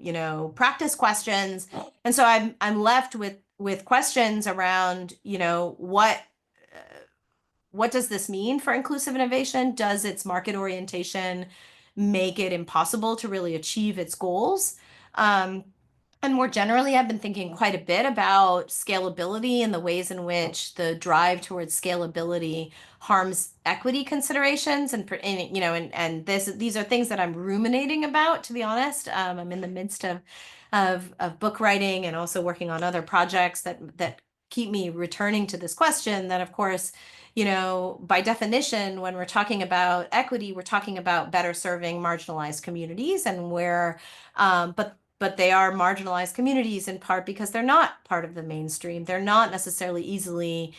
practice questions. And so I'm left with questions around, what does this mean for inclusive innovation? Does its market orientation make it impossible to really achieve its goals? And more generally, I've been thinking quite a bit about scalability and the ways in which the drive towards scalability harms equity considerations. These are things that I'm ruminating about, to be honest. I'm in the midst of book writing, and also working on other projects that keep me returning to this question. That, of course, by definition, when we're talking about equity, we're talking about better serving marginalized communities, and but they are marginalized communities in part because they're not part of the mainstream. They're not necessarily easily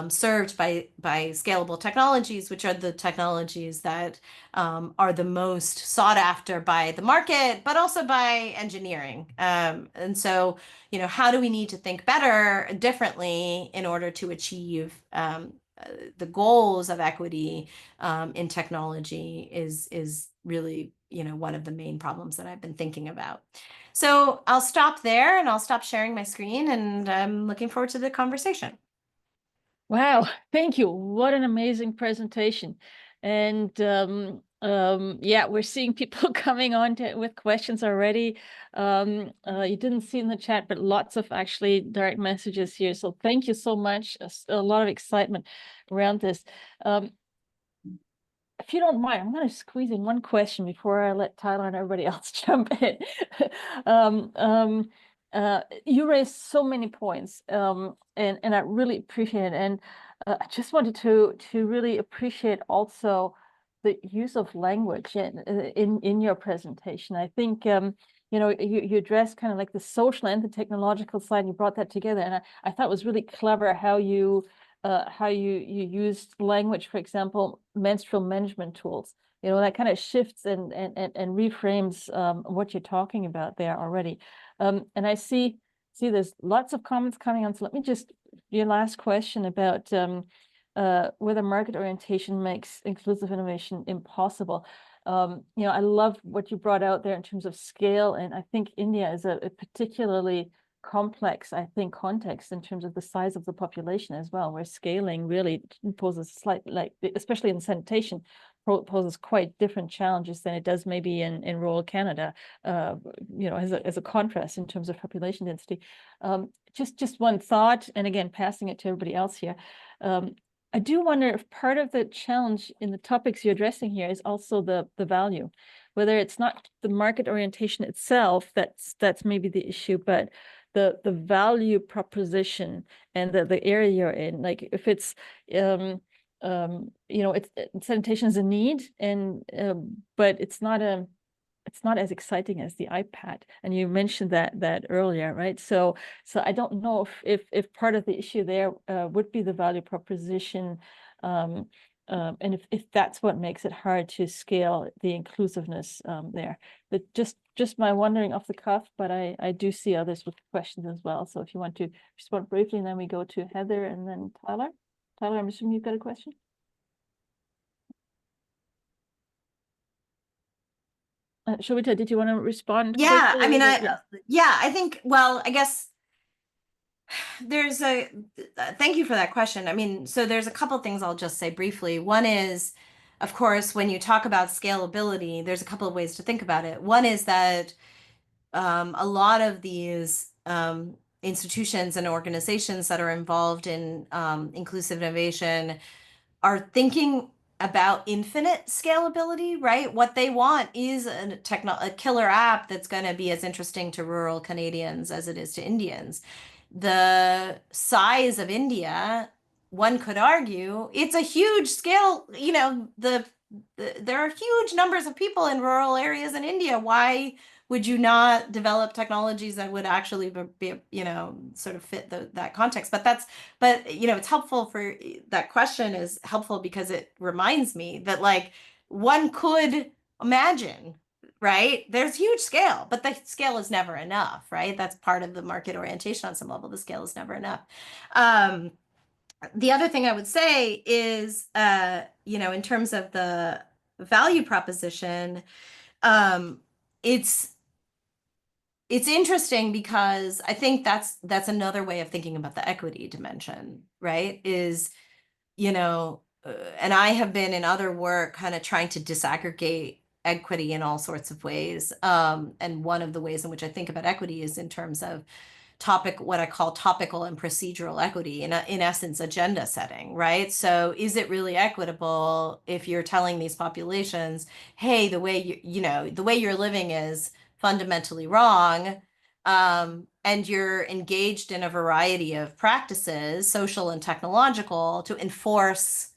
served by scalable technologies, which are the technologies that are the most sought after by the market, but also by engineering. And so, how do we need to think better, differently, in order to achieve the goals of equity in technology is really, one of the main problems that I've been thinking about. So I'll stop there, and I'll stop sharing my screen, and I'm looking forward to the conversation. Wow, thank you. What an amazing presentation. And yeah, we're seeing people coming on with questions already. You didn't see in the chat, but lots of actually direct messages here. So thank you so much. A lot of excitement around this. If you don't mind, I'm going to squeeze in one question before I let Tyler and everybody else jump in. You raised so many points, and I really appreciate it. And I just wanted to really appreciate also the use of language in your presentation. I think you addressed kind of like the social and the technological side. You brought that together, and I thought it was really clever how you used language, for example, menstrual management tools. That kind of shifts and reframes what you're talking about there already. And I see there's lots of comments coming on. So let me just, your last question about whether market orientation makes inclusive innovation impossible. I love what you brought out there in terms of scale, and I think India is a particularly complex, I think, context in terms of the size of the population as well, where scaling really poses especially in sanitation, poses quite different challenges than it does maybe in rural Canada, as a contrast in terms of population density. Just one thought, and again, passing it to everybody else here. I do wonder if part of the challenge in the topics you're addressing here is also the value, whether it's not the market orientation itself that's maybe the issue, but the value proposition and the area you're in. Like if it's sanitation is a need, and but it's not as exciting as the iPad, and you mentioned that earlier, right? So I don't know if part of the issue there would be the value proposition, and if that's what makes it hard to scale the inclusiveness there. But just my wondering off the cuff, but I do see others with questions as well. So if you want to respond briefly, and then we go to Heather and then Tyler. Tyler, I'm assuming you've got a question. Shobita, did you want to respond? Yeah, quickly? I mean, I think, well, I guess thank you for that question. I mean, so there's a couple things I'll just say briefly. One is, of course, when you talk about scalability, there's a couple of ways to think about it. One is that a lot of these institutions and organizations that are involved in inclusive innovation are thinking about infinite scalability, right? What they want is a killer app that's going to be as interesting to rural Canadians as it is to Indians. The size of India, one could argue, it's a huge scale, there are huge numbers of people in rural areas in India. Why would you not develop technologies that would actually be sort of fit that context? But it's helpful for that question is helpful because it reminds me that like one could imagine, right? There's huge scale, but the scale is never enough, right? That's part of the market orientation on some level. The scale is never enough. The other thing I would say is, in terms of the value proposition, it's interesting because I think that's another way of thinking about the equity dimension, right? And I have been in other work kind of trying to disaggregate equity in all sorts of ways. And one of the ways in which I think about equity is in terms of what I call topical and procedural equity, in essence, agenda setting, right? So is it really equitable if you're telling these populations, hey, the way the way you're living is fundamentally wrong, and you're engaged in a variety of practices, social and technological, to enforce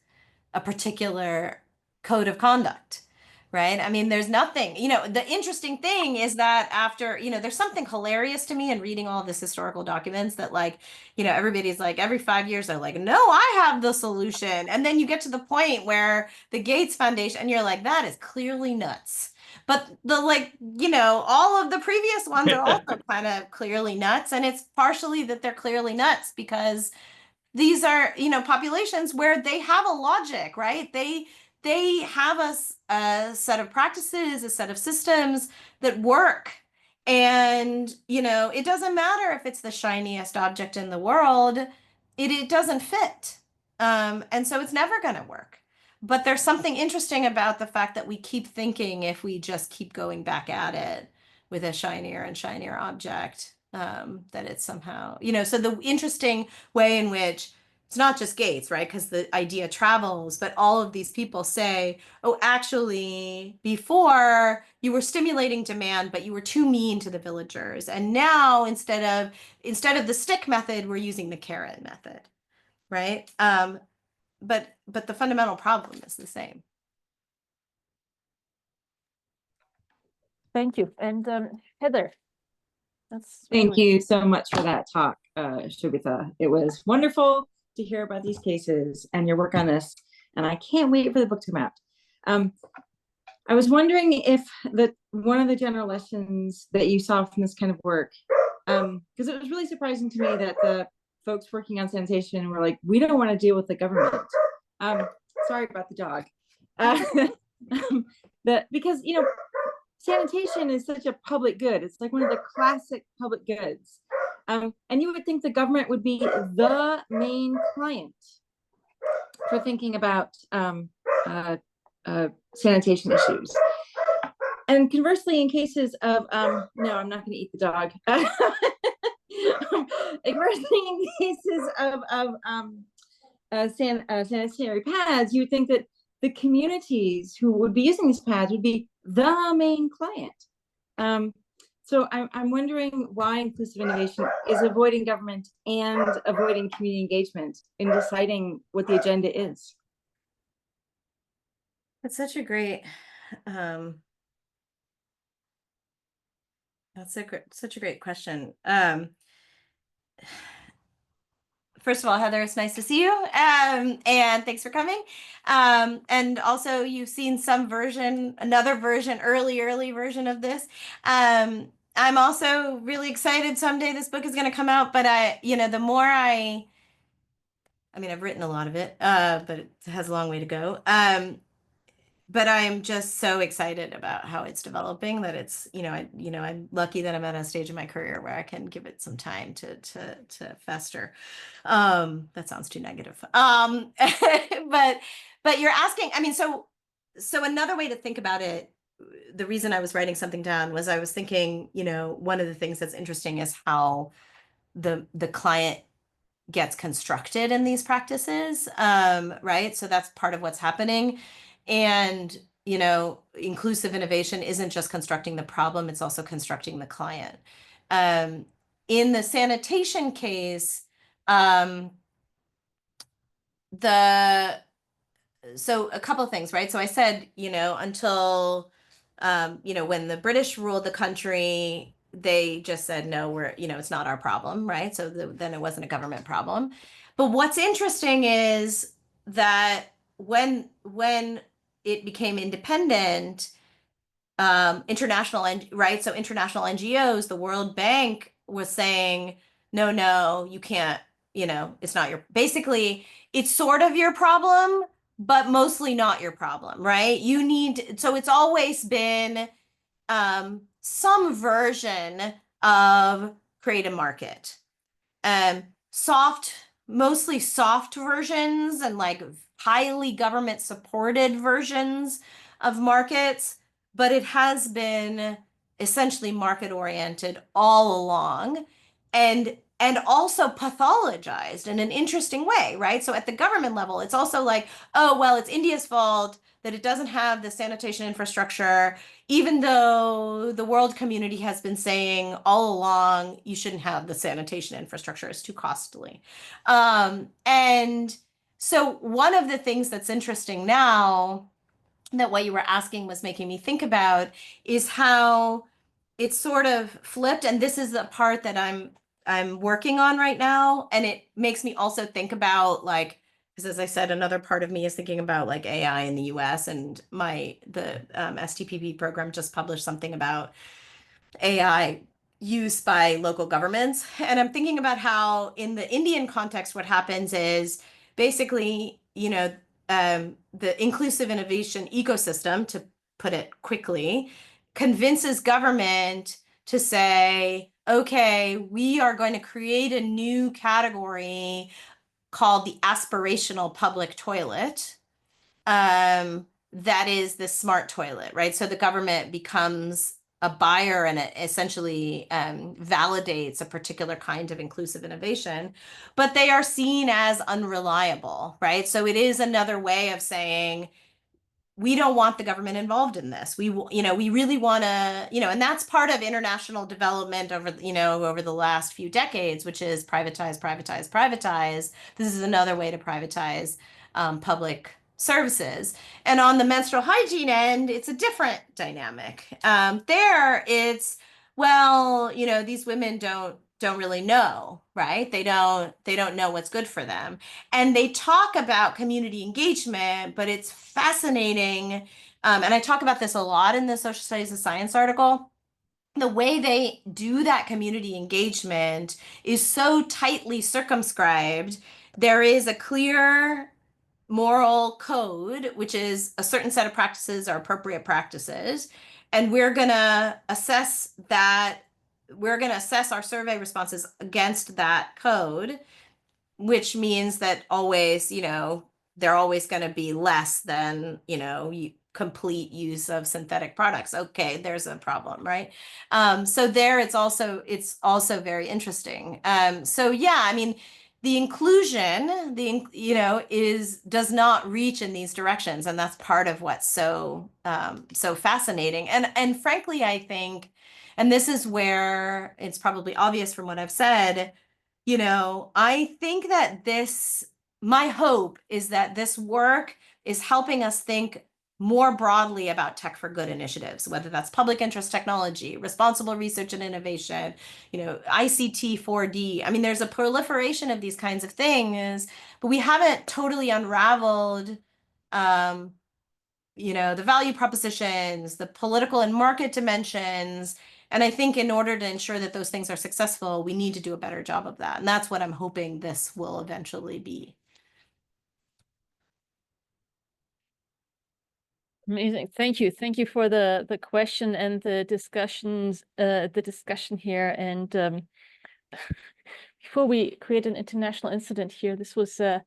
a particular code of conduct, right? I mean, there's nothing, the interesting thing is that after, there's something hilarious to me in reading all this historical documents that like, everybody's like, every 5 years, they're like, no, I have the solution. And then you get to the point where the Gates Foundation, and you're like, that is clearly nuts. But all of the previous ones are also kind of clearly nuts. And it's partially that they're clearly nuts because these are populations where they have a logic, right? They have a set of practices, a set of systems that work, and it doesn't matter if it's the shiniest object in the world, it doesn't fit, and so it's never going to work. But there's something interesting about the fact that we keep thinking if we just keep going back at it with a shinier and shinier object, that it's somehow, so the interesting way in which it's not just Gates, right? Because the idea travels, but all of these people say, oh, actually, before you were stimulating demand, but you were too mean to the villagers. And now instead of the stick method, we're using the carrot method, right? But the fundamental problem is the same. Thank you. And Heather, Thank you so much for that talk, Shobita. It was wonderful to hear about these cases and your work on this, and I can't wait for the book to come out. I was wondering if one of the general lessons that you saw from this kind of work, because it was really surprising to me that the folks working on sanitation were like, we don't want to deal with the government. Sorry about the dog. Because sanitation is such a public good. It's like one of the classic public goods. And you would think the government would be the main client for thinking about sanitation issues. And conversely, in cases of, no, I'm not going to eat the dog. Conversely, in cases of sanitary pads, you would think that the communities who would be using these pads would be the main client. So I'm wondering why inclusive innovation is avoiding government and avoiding community engagement in deciding what the agenda is. That's such a great question. First of all, Heather, it's nice to see you, and thanks for coming. And also, you've seen another version, early version of this. I'm also really excited. Someday this book is going to come out, but the more I mean, I've written a lot of it, but it has a long way to go. But I'm just so excited about how it's developing that it's, I'm lucky that I'm at a stage in my career where I can give it some time to fester. That sounds too negative. But you're asking, I mean, so so another way to think about it, the reason I was writing something down was I was thinking, one of the things that's interesting is how the client gets constructed in these practices, right? So that's part of what's happening. And, inclusive innovation isn't just constructing the problem, it's also constructing the client. In the sanitation case, so a couple of things, right? So I said, until, when the British ruled the country, they just said, no, it's not our problem, right? So then it wasn't a government problem. But what's interesting is that when it became independent, international, right? So international NGOs, the World Bank was saying, no, you can't, it's not basically, it's sort of your problem, but mostly not your problem, right? So it's always been some version of create a market. Mostly soft versions and like highly government supported versions of markets, but it has been essentially market oriented all along and also pathologized in an interesting way, right? So at the government level, it's also like, oh, well, it's India's fault that it doesn't have the sanitation infrastructure, even though the world community has been saying all along, you shouldn't have the sanitation infrastructure, it's too costly. And so one of the things that's interesting now that what you were asking was making me think about is how it's sort of flipped. And this is the part that I'm working on right now. And it makes me also think about like, because as I said, another part of me is thinking about like AI in the US, and the STPP program just published something about AI use by local governments. And I'm thinking about how in the Indian context, what happens is basically, the inclusive innovation ecosystem, to put it quickly, convinces government to say, okay, we are going to create a new category called the aspirational public toilet. That is the smart toilet, right? So the government becomes a buyer and it essentially validates a particular kind of inclusive innovation, but they are seen as unreliable, right? So it is another way of saying, we don't want the government involved in this. We really want to, and that's part of international development over the last few decades, which is privatize, privatize, privatize. This is another way to privatize public services. And on the menstrual hygiene end, it's a different dynamic. There it's, well, these women don't really know, right? They don't know what's good for them. And they talk about community engagement, but it's fascinating. And I talk about this a lot in the Social Studies of Science article. The way they do that community engagement is so tightly circumscribed. There is a clear moral code, which is a certain set of practices are appropriate practices. And we're going to assess that. We're going to assess our survey responses against that code, which means that always, they're always going to be less than, complete use of synthetic products. Okay, there's a problem, right? So there it's also very interesting. So yeah, I mean, the inclusion, does not reach in these directions, and that's part of what's so fascinating. And frankly, I think, and this is where it's probably obvious from what I've said, I think that my hope is that this work is helping us think more broadly about tech for good initiatives, whether that's public interest technology, responsible research and innovation, ICT 4D. I mean, there's a proliferation of these kinds of things, but we haven't totally unraveled, the value propositions, the political and market dimensions. And I think in order to ensure that those things are successful, we need to do a better job of that. And that's what I'm hoping this will eventually be. Amazing. Thank you. Thank you for the question and the discussion here. And before we create an international incident here, this was the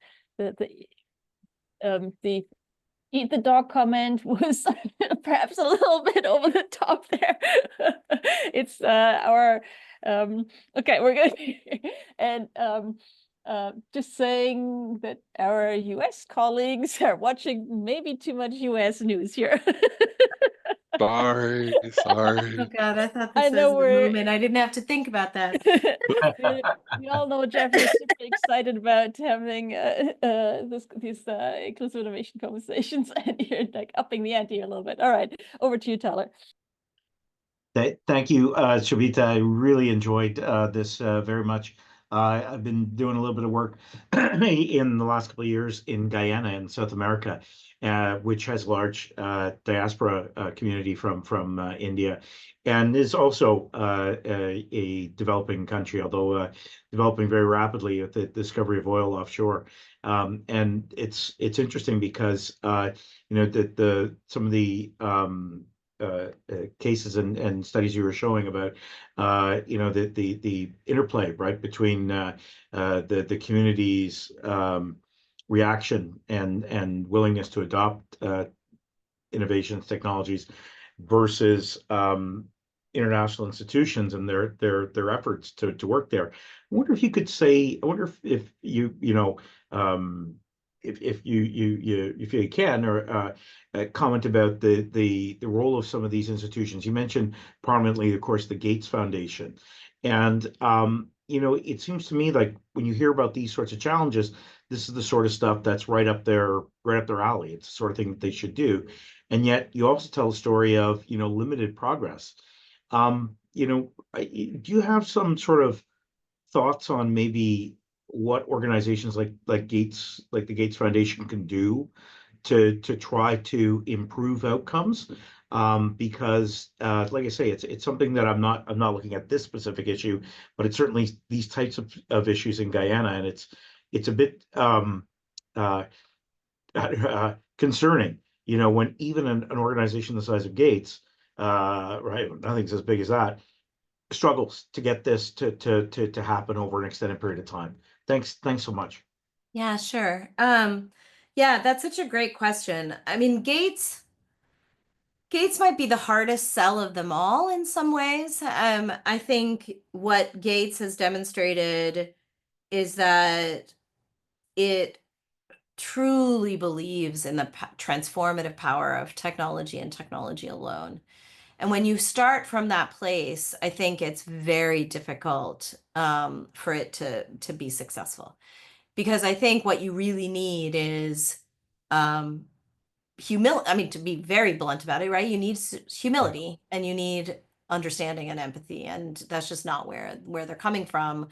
eat the dog comment was perhaps a little bit over the top there. It's our okay, we're good. And just saying that our US colleagues are watching maybe too much US news here. Sorry, Oh sorry. God, I thought I this know was the we're moment. I didn't have to think about that. we all know Jeff is super excited about having these inclusive innovation conversations, and you're like upping the ante a little bit. All right, over to you, Tyler. Thank you, Shobita. I really enjoyed this very much. I've been doing a little bit of work in the last couple of years in Guyana in South America, which has a large diaspora community from India, and is also a developing country, although developing very rapidly with the discovery of oil offshore. And it's interesting because you know some of the cases and studies you were showing about you know the interplay right between the community's reaction and willingness to adopt innovations technologies versus international institutions and their efforts to work there. I wonder if you could say, I wonder if you know if you can or comment about the role of some of these institutions. You mentioned prominently, of course, the Gates Foundation, and you know, it seems to me like when you hear about these sorts of challenges, this is the sort of stuff that's right up their alley. It's the sort of thing that they should do, and yet you also tell a story of, you know, limited progress. You know, do you have some sort of thoughts on maybe what organizations like Gates, like the Gates Foundation, can do to try to improve outcomes? Because like I say, it's something that I'm not looking at this specific issue, but it's certainly these types of issues in Guyana, and it's a bit uh, concerning, you know, when even an organization the size of Gates, right, nothing's as big as that, struggles to get this to happen over an extended period of time. Thanks so much. Yeah, sure. Yeah, that's such a great question. I mean, Gates might be the hardest sell of them all in some ways. I think what Gates has demonstrated is that it truly believes in the transformative power of technology and technology alone. And when you start from that place, I think it's very difficult for it to be successful. Because I think what you really need is humility. I mean, to be very blunt about it, right? You need humility and you need understanding and empathy. And that's just not where they're coming from.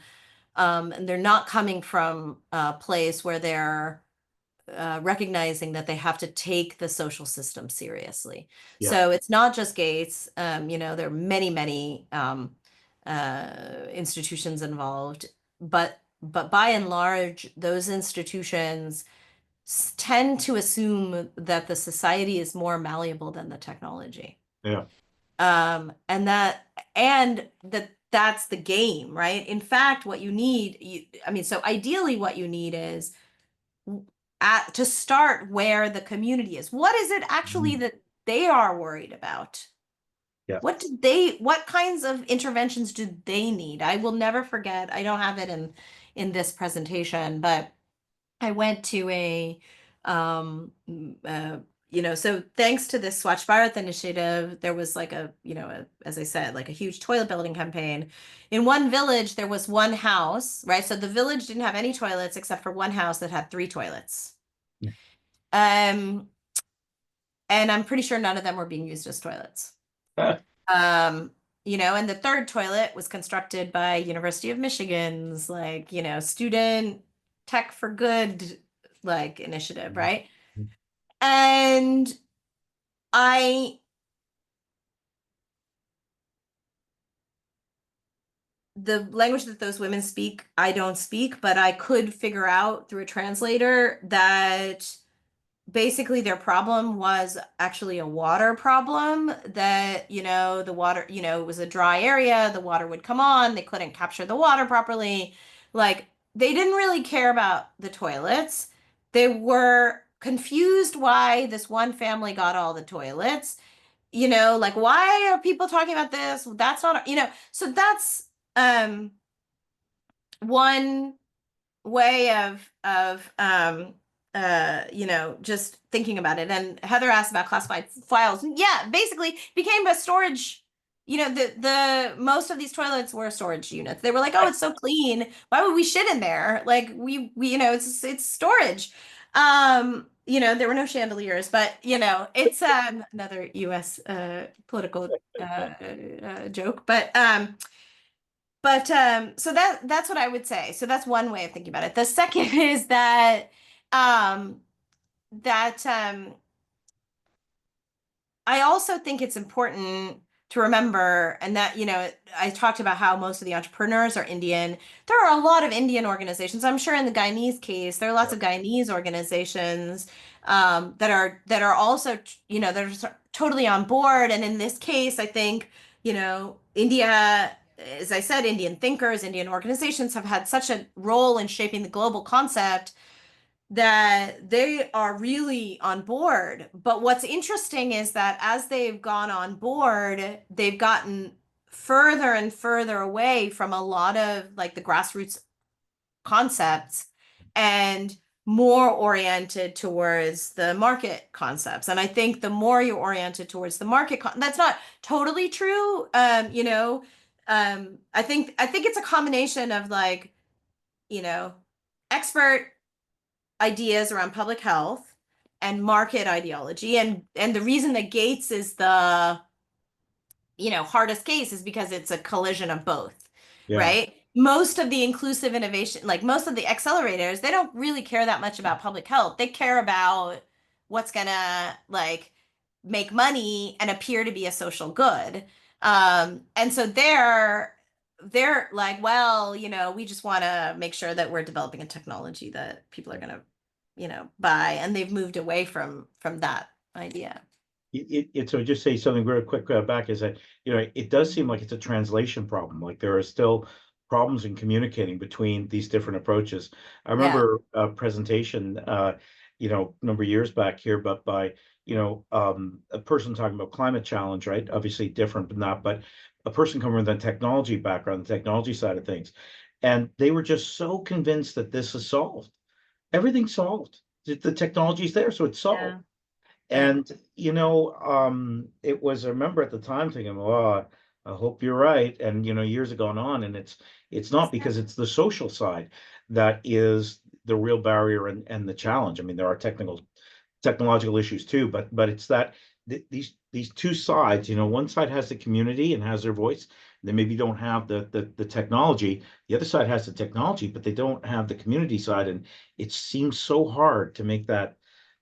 And they're not coming from a place where they're recognizing that they have to take the social system seriously. Yeah. So it's not just Gates. You know, there are many institutions involved, but by and large, those institutions tend to assume that the society is more malleable than the technology. Yeah. And that's the game, right? In fact, what you need, I mean, so ideally what you need is to start where the community is. What is it actually that they are worried about? Yeah. What kinds of interventions do they need? I will never forget, I don't have it in this presentation, but I went to you know, so thanks to this Swachh Bharat initiative, there was like as I said, like a huge toilet building campaign. In one village, there was one house, right? So the village didn't have any toilets except for one house that had 3 toilets. Yeah. And I'm pretty sure none of them were being used as toilets. You know, and the 3rd toilet was constructed by University of Michigan's, like, you know, student tech for good, like, initiative, right? And the language that those women speak, I don't speak, but I could figure out through a translator that basically their problem was actually a water problem, that, you know, the water, you know, it was a dry area, the water would come on, they couldn't capture the water properly. Like, they didn't really care about the toilets. They were confused why this one family got all the toilets. You know, like, why are people talking about this? That's not, you know, so that's one way of you know, just thinking about it. And Heather asked about classified files. Yeah, basically became a storage, you know, the most of these toilets were storage units. They were like, oh, it's so clean, why would we shit in there? Like, we you know, it's storage. You know, there were no chandeliers, but you know, it's another US political joke. But so that's what I would say. So that's one way of thinking about it. The second is that um that I also think it's important to remember, and that, you know, I talked about how most of the entrepreneurs are Indian. There are a lot of Indian organizations. I'm sure in the Guyanese case, there are lots of Guyanese organizations that are also, you know, they're totally on board. And in this case, I think, you know, India, as I said, Indian thinkers, Indian organizations have had such a role in shaping the global concept that they are really on board. But what's interesting is that as they've gone on board, they've gotten further and further away from a lot of like the grassroots concepts and more oriented towards the market concepts. And I think the more you're oriented towards the market, that's not totally true. You know, I think it's a combination of like, you know, expert ideas around public health and market ideology. And the reason that Gates is the, you know, hardest case is because it's a collision of both, right? Most of the inclusive innovation, like most of the accelerators, they don't really care that much about public health. They care about what's gonna like make money and appear to be a social good. And so they're like, well, you know, we just want to make sure that we're developing a technology that people are going to, you know, buy. And they've moved away from that idea. So just say something real quick back is that, you know, it does seem like it's a translation problem. Like there are still problems in communicating between these different approaches. I remember a presentation, you know, a number of years back here, but by, you know, a person talking about climate challenge, right? Obviously different than that, but a person coming with a technology background, the technology side of things. And they were just so convinced that this is solved. Everything's solved. The technology's there, so it's solved. Yeah. And, you know, it was, I remember at the time thinking, well, I hope you're right. And, you know, years have gone on, and it's not, because it's the social side that is the real barrier and the challenge. I mean, there are technological issues too, but it's that these two sides, you know, one side has the community and has their voice. They maybe don't have the technology. The other side has the technology, but they don't have the community side. And it seems so hard to make that.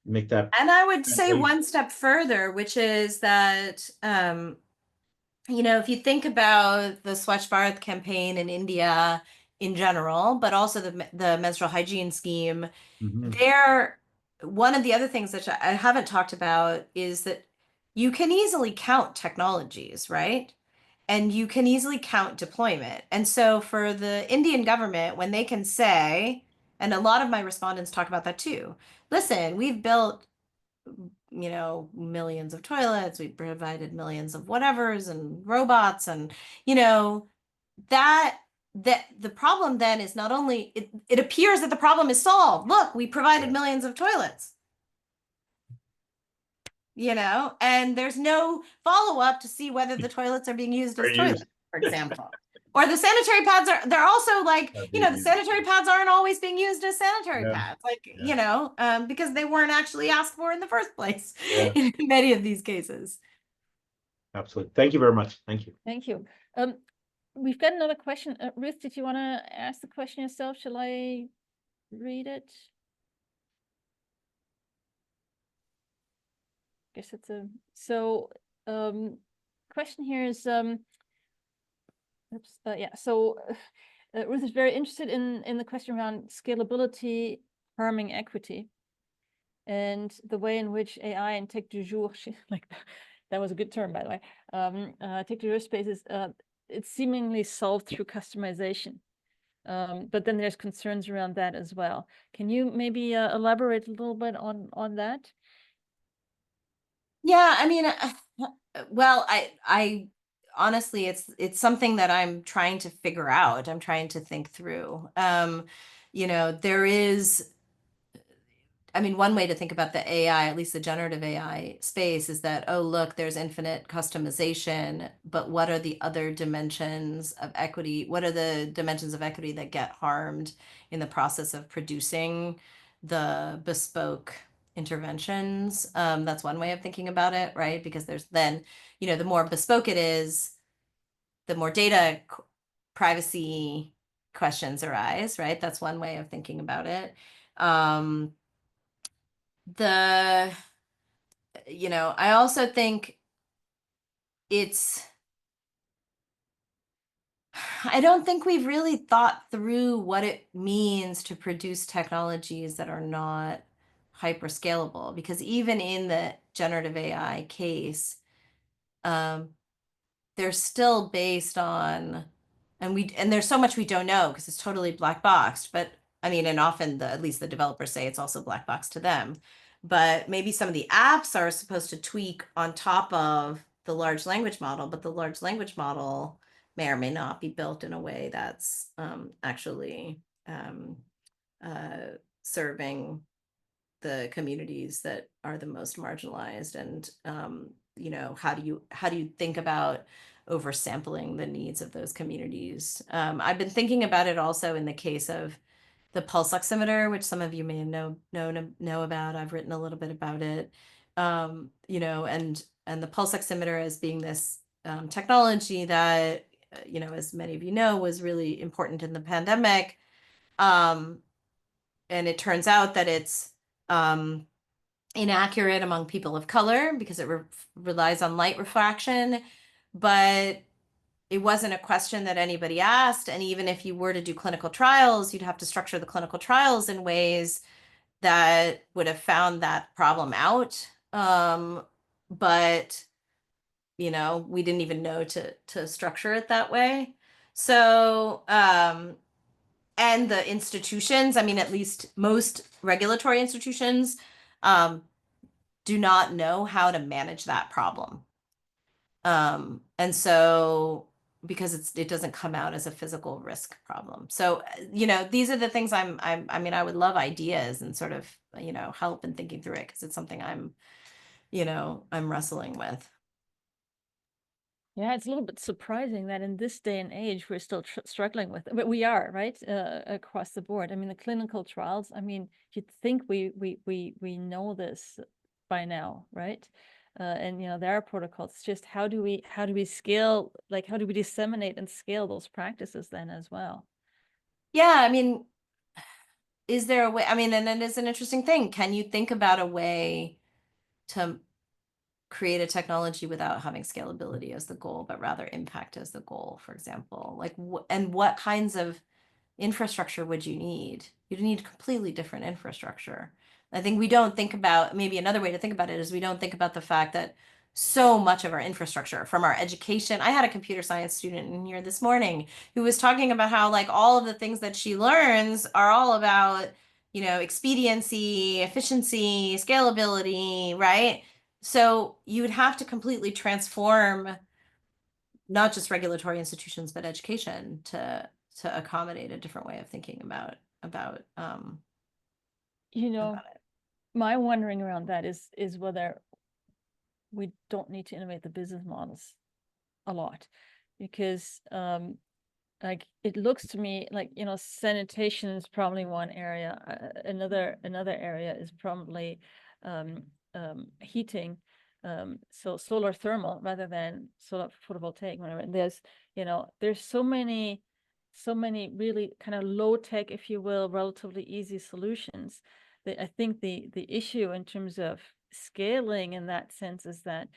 And I would say one step further, which is that, you know, if you think about the Swachh Bharat campaign in India in general, but also the menstrual hygiene scheme, one of the other things that I haven't talked about is that you can easily count technologies, right? And you can easily count deployment. And so for the Indian government, when they can say, and a lot of my respondents talk about that too, listen, we've built, you know, millions of toilets, we provided millions of whatevers and robots, and, you know, that the problem then is not only, it appears that the problem is solved. Look, we provided millions of toilets, you know, and there's no follow-up to see whether the toilets are being used as toilets, for example. Or the sanitary pads they're also like, you know, the sanitary pads aren't always being used as sanitary pads, like, you know, because they weren't actually asked for in the first place in many of these cases. Absolutely. Thank you very much. Thank you. Thank you. We've got another question. Ruth, did you want to ask the question yourself? Shall I read it? Guess it's a question here is Ruth is very interested in the question around scalability harming equity, and the way in which AI and tech du jour, like that was a good term, by the way, tech du jour spaces, it's seemingly solved through customization. But then there's concerns around that as well. Can you maybe elaborate a little bit on that? Yeah, I mean, well, I honestly, it's something that I'm trying to figure out. I'm trying to think through. There is, I mean, one way to think about the AI, at least the generative AI space, is that, oh, look, there's infinite customization, but what are the other dimensions of equity? What are the dimensions of equity that get harmed in the process of producing the bespoke interventions? That's one way of thinking about it, right? Because there's then, the more bespoke it is, the more data privacy questions arise, right? That's one way of thinking about it. The I also think I don't think we've really thought through what it means to produce technologies that are not hyperscalable, because even in the generative AI case, they're still based on, and there's so much we don't know because it's totally black boxed, but I mean, and often at least the developers say it's also black box to them, but maybe some of the apps are supposed to tweak on top of the large language model, but the large language model may or may not be built in a way that's actually serving the communities that are the most marginalized. And how do you think about oversampling the needs of those communities? I've been thinking about it also in the case of the pulse oximeter, which some of you may know about. I've written a little bit about it. And the pulse oximeter as being this technology that as many of you know, was really important in the pandemic. And it turns out that it's inaccurate among people of color because it relies on light refraction, but it wasn't a question that anybody asked. And even if you were to do clinical trials, you'd have to structure the clinical trials in ways that would have found that problem out. But we didn't even know to structure it that way. So, and the institutions, I mean, at least most regulatory institutions, do not know how to manage that problem. And so, because it doesn't come out as a physical risk problem. So, these are the things I mean, I would love ideas and sort of, help in thinking through it, because it's something I'm wrestling with. Yeah, it's a little bit surprising that in this day and age we're still struggling with it, but we are, right, across the board. I mean, the clinical trials. I mean, you'd think we know this by now, right? And there are protocols. It's just how do we scale? Like, how do we disseminate and scale those practices then as well? Yeah, I mean, is there a way? I mean, and it is an interesting thing. Can you think about a way to create a technology without having scalability as the goal, but rather impact as the goal, for example? Like, and what kinds of infrastructure would you need? You'd need completely different infrastructure. I think we don't think about, maybe another way to think about it is we don't think about the fact that so much of our infrastructure from our education. I had a computer science student in here this morning who was talking about how, like, all of the things that she learns are all about, expediency, efficiency, scalability, right? So you would have to completely transform not just regulatory institutions, but education to accommodate a different way of thinking about my wondering around that is whether we don't need to innovate the business models a lot, because like, it looks to me like, sanitation is probably one area. Another area is probably heating. So solar thermal rather than solar photovoltaic, whatever. And there's so many really kind of low tech, if you will, relatively easy solutions, that I think the issue in terms of scaling in that sense is that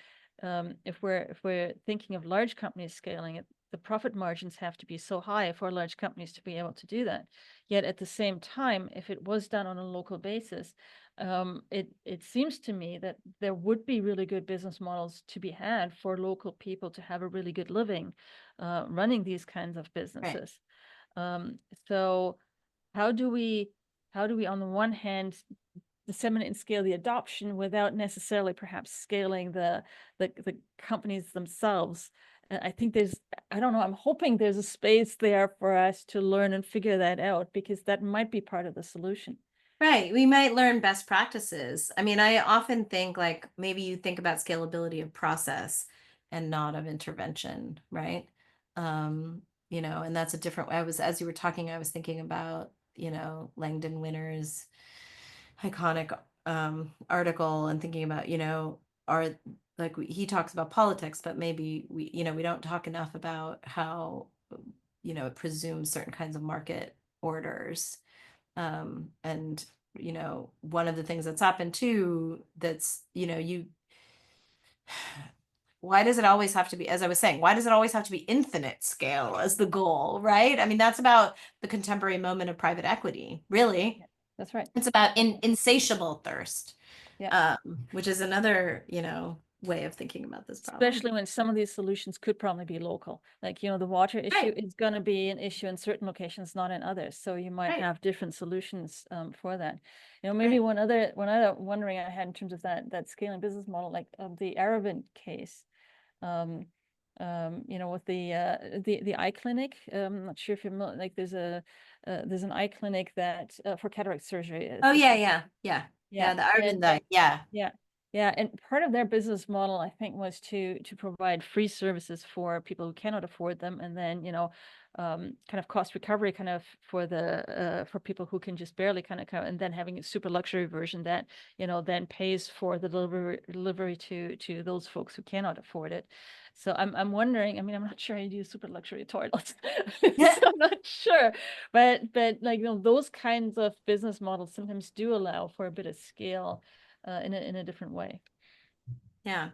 if we're thinking of large companies scaling it, the profit margins have to be so high for large companies to be able to do that. Yet at the same time, if it was done on a local basis, it seems to me that there would be really good business models to be had for local people to have a really good living running these kinds of businesses. So how do we on the one hand disseminate and scale the adoption without necessarily perhaps scaling the companies themselves? I think I don't know, I'm hoping there's a space there for us to learn and figure that out, because that might be part of the solution. Right. We might learn best practices. I mean, I often think like maybe you think about scalability of process and not of intervention, right? You know, and that's a different way. As you were talking, I was thinking about, you know, Langdon Winter's iconic article, and thinking about, you know, he talks about politics, but maybe we, you know, we don't talk enough about how, you know, it presumes certain kinds of market orders. And, you know, one of the things that's happened too, that's, you know, why does it always have to be, as I was saying, why does it always have to be infinite scale as the goal, right? I mean, that's about the contemporary moment of private equity, really. Yeah, that's right. It's about insatiable thirst, Yeah. which is another, you know, way of thinking about this problem. Especially when some of these solutions could probably be local. Like, you know, the water issue is going to be an issue in certain locations, not in others. So you might have different solutions for that. You know, maybe one other wondering I had in terms of that scaling business model, like the Aravind case, you know, with the eye clinic. I'm not sure if you're like there's an eye clinic that for cataract surgery. Oh yeah, the Aravind, Yeah, and part of their business model, I think, was to provide free services for people who cannot afford them, and then, you know, kind of cost recovery kind of for people who can just barely kind of and then having a super luxury version that, you know, then pays for the delivery to those folks who cannot afford it. So I'm wondering, I mean, I'm not sure I do super luxury toilets. So I'm not sure, but like, you know, those kinds of business models sometimes do allow for a bit of scale in a different way. Yeah.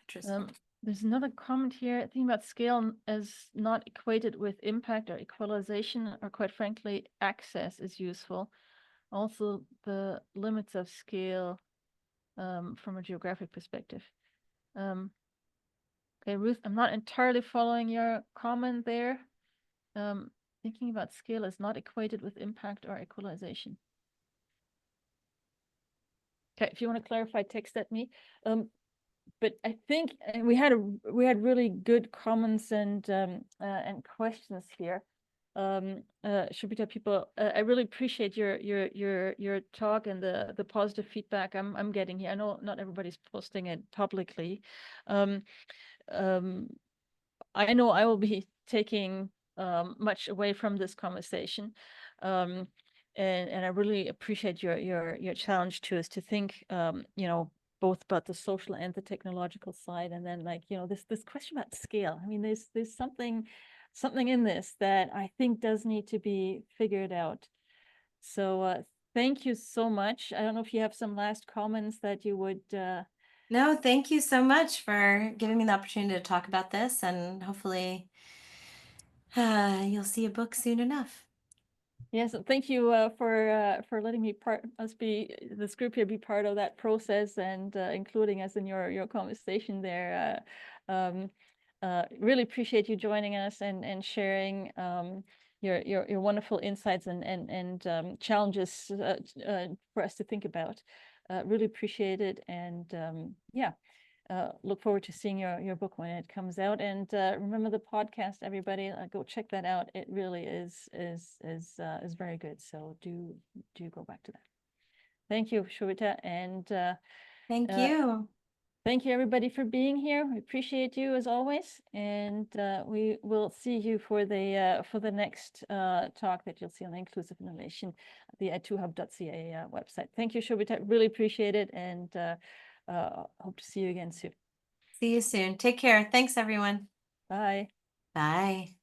Interesting. There's another comment here. Thinking about scale as not equated with impact or equalization, or quite frankly, access is useful. Also, the limits of scale from a geographic perspective. Okay, Ruth, I'm not entirely following your comment there. Thinking about scale is not equated with impact or equalization. Okay, if you want to clarify, text at me. But I think we had really good comments and questions here. Shobita, people, I really appreciate your talk and the positive feedback I'm getting here. I know not everybody's posting it publicly. I know I will be taking much away from this conversation. And I really appreciate your challenge to us to think, you know, both about the social and the technological side, and then, like, you know, this question about scale. I mean, there's something in this that I think does need to be figured out. So thank you so much. I don't know if you have some last comments that you would. No, thank you so much for giving me the opportunity to talk about this, and hopefully you'll see a book soon enough. Yes, thank you for letting me this group here be part of that process, and including us in your conversation there. Really appreciate you joining us and sharing your wonderful insights and challenges for us to think about. Really appreciate it, and yeah. Look forward to seeing your book when it comes out, and remember the podcast, everybody. Go check that out. It really is very good. So do go back to that. Thank you, Shobita, and thank you. Thank you, everybody, for being here. We appreciate you as always, and we will see you for the next talk that you'll see on inclusive innovation, the ituhub.ca website. Thank you, Shobita. Really appreciate it, and hope to see you again soon. See you soon. Take care. Thanks, everyone. Bye. Bye.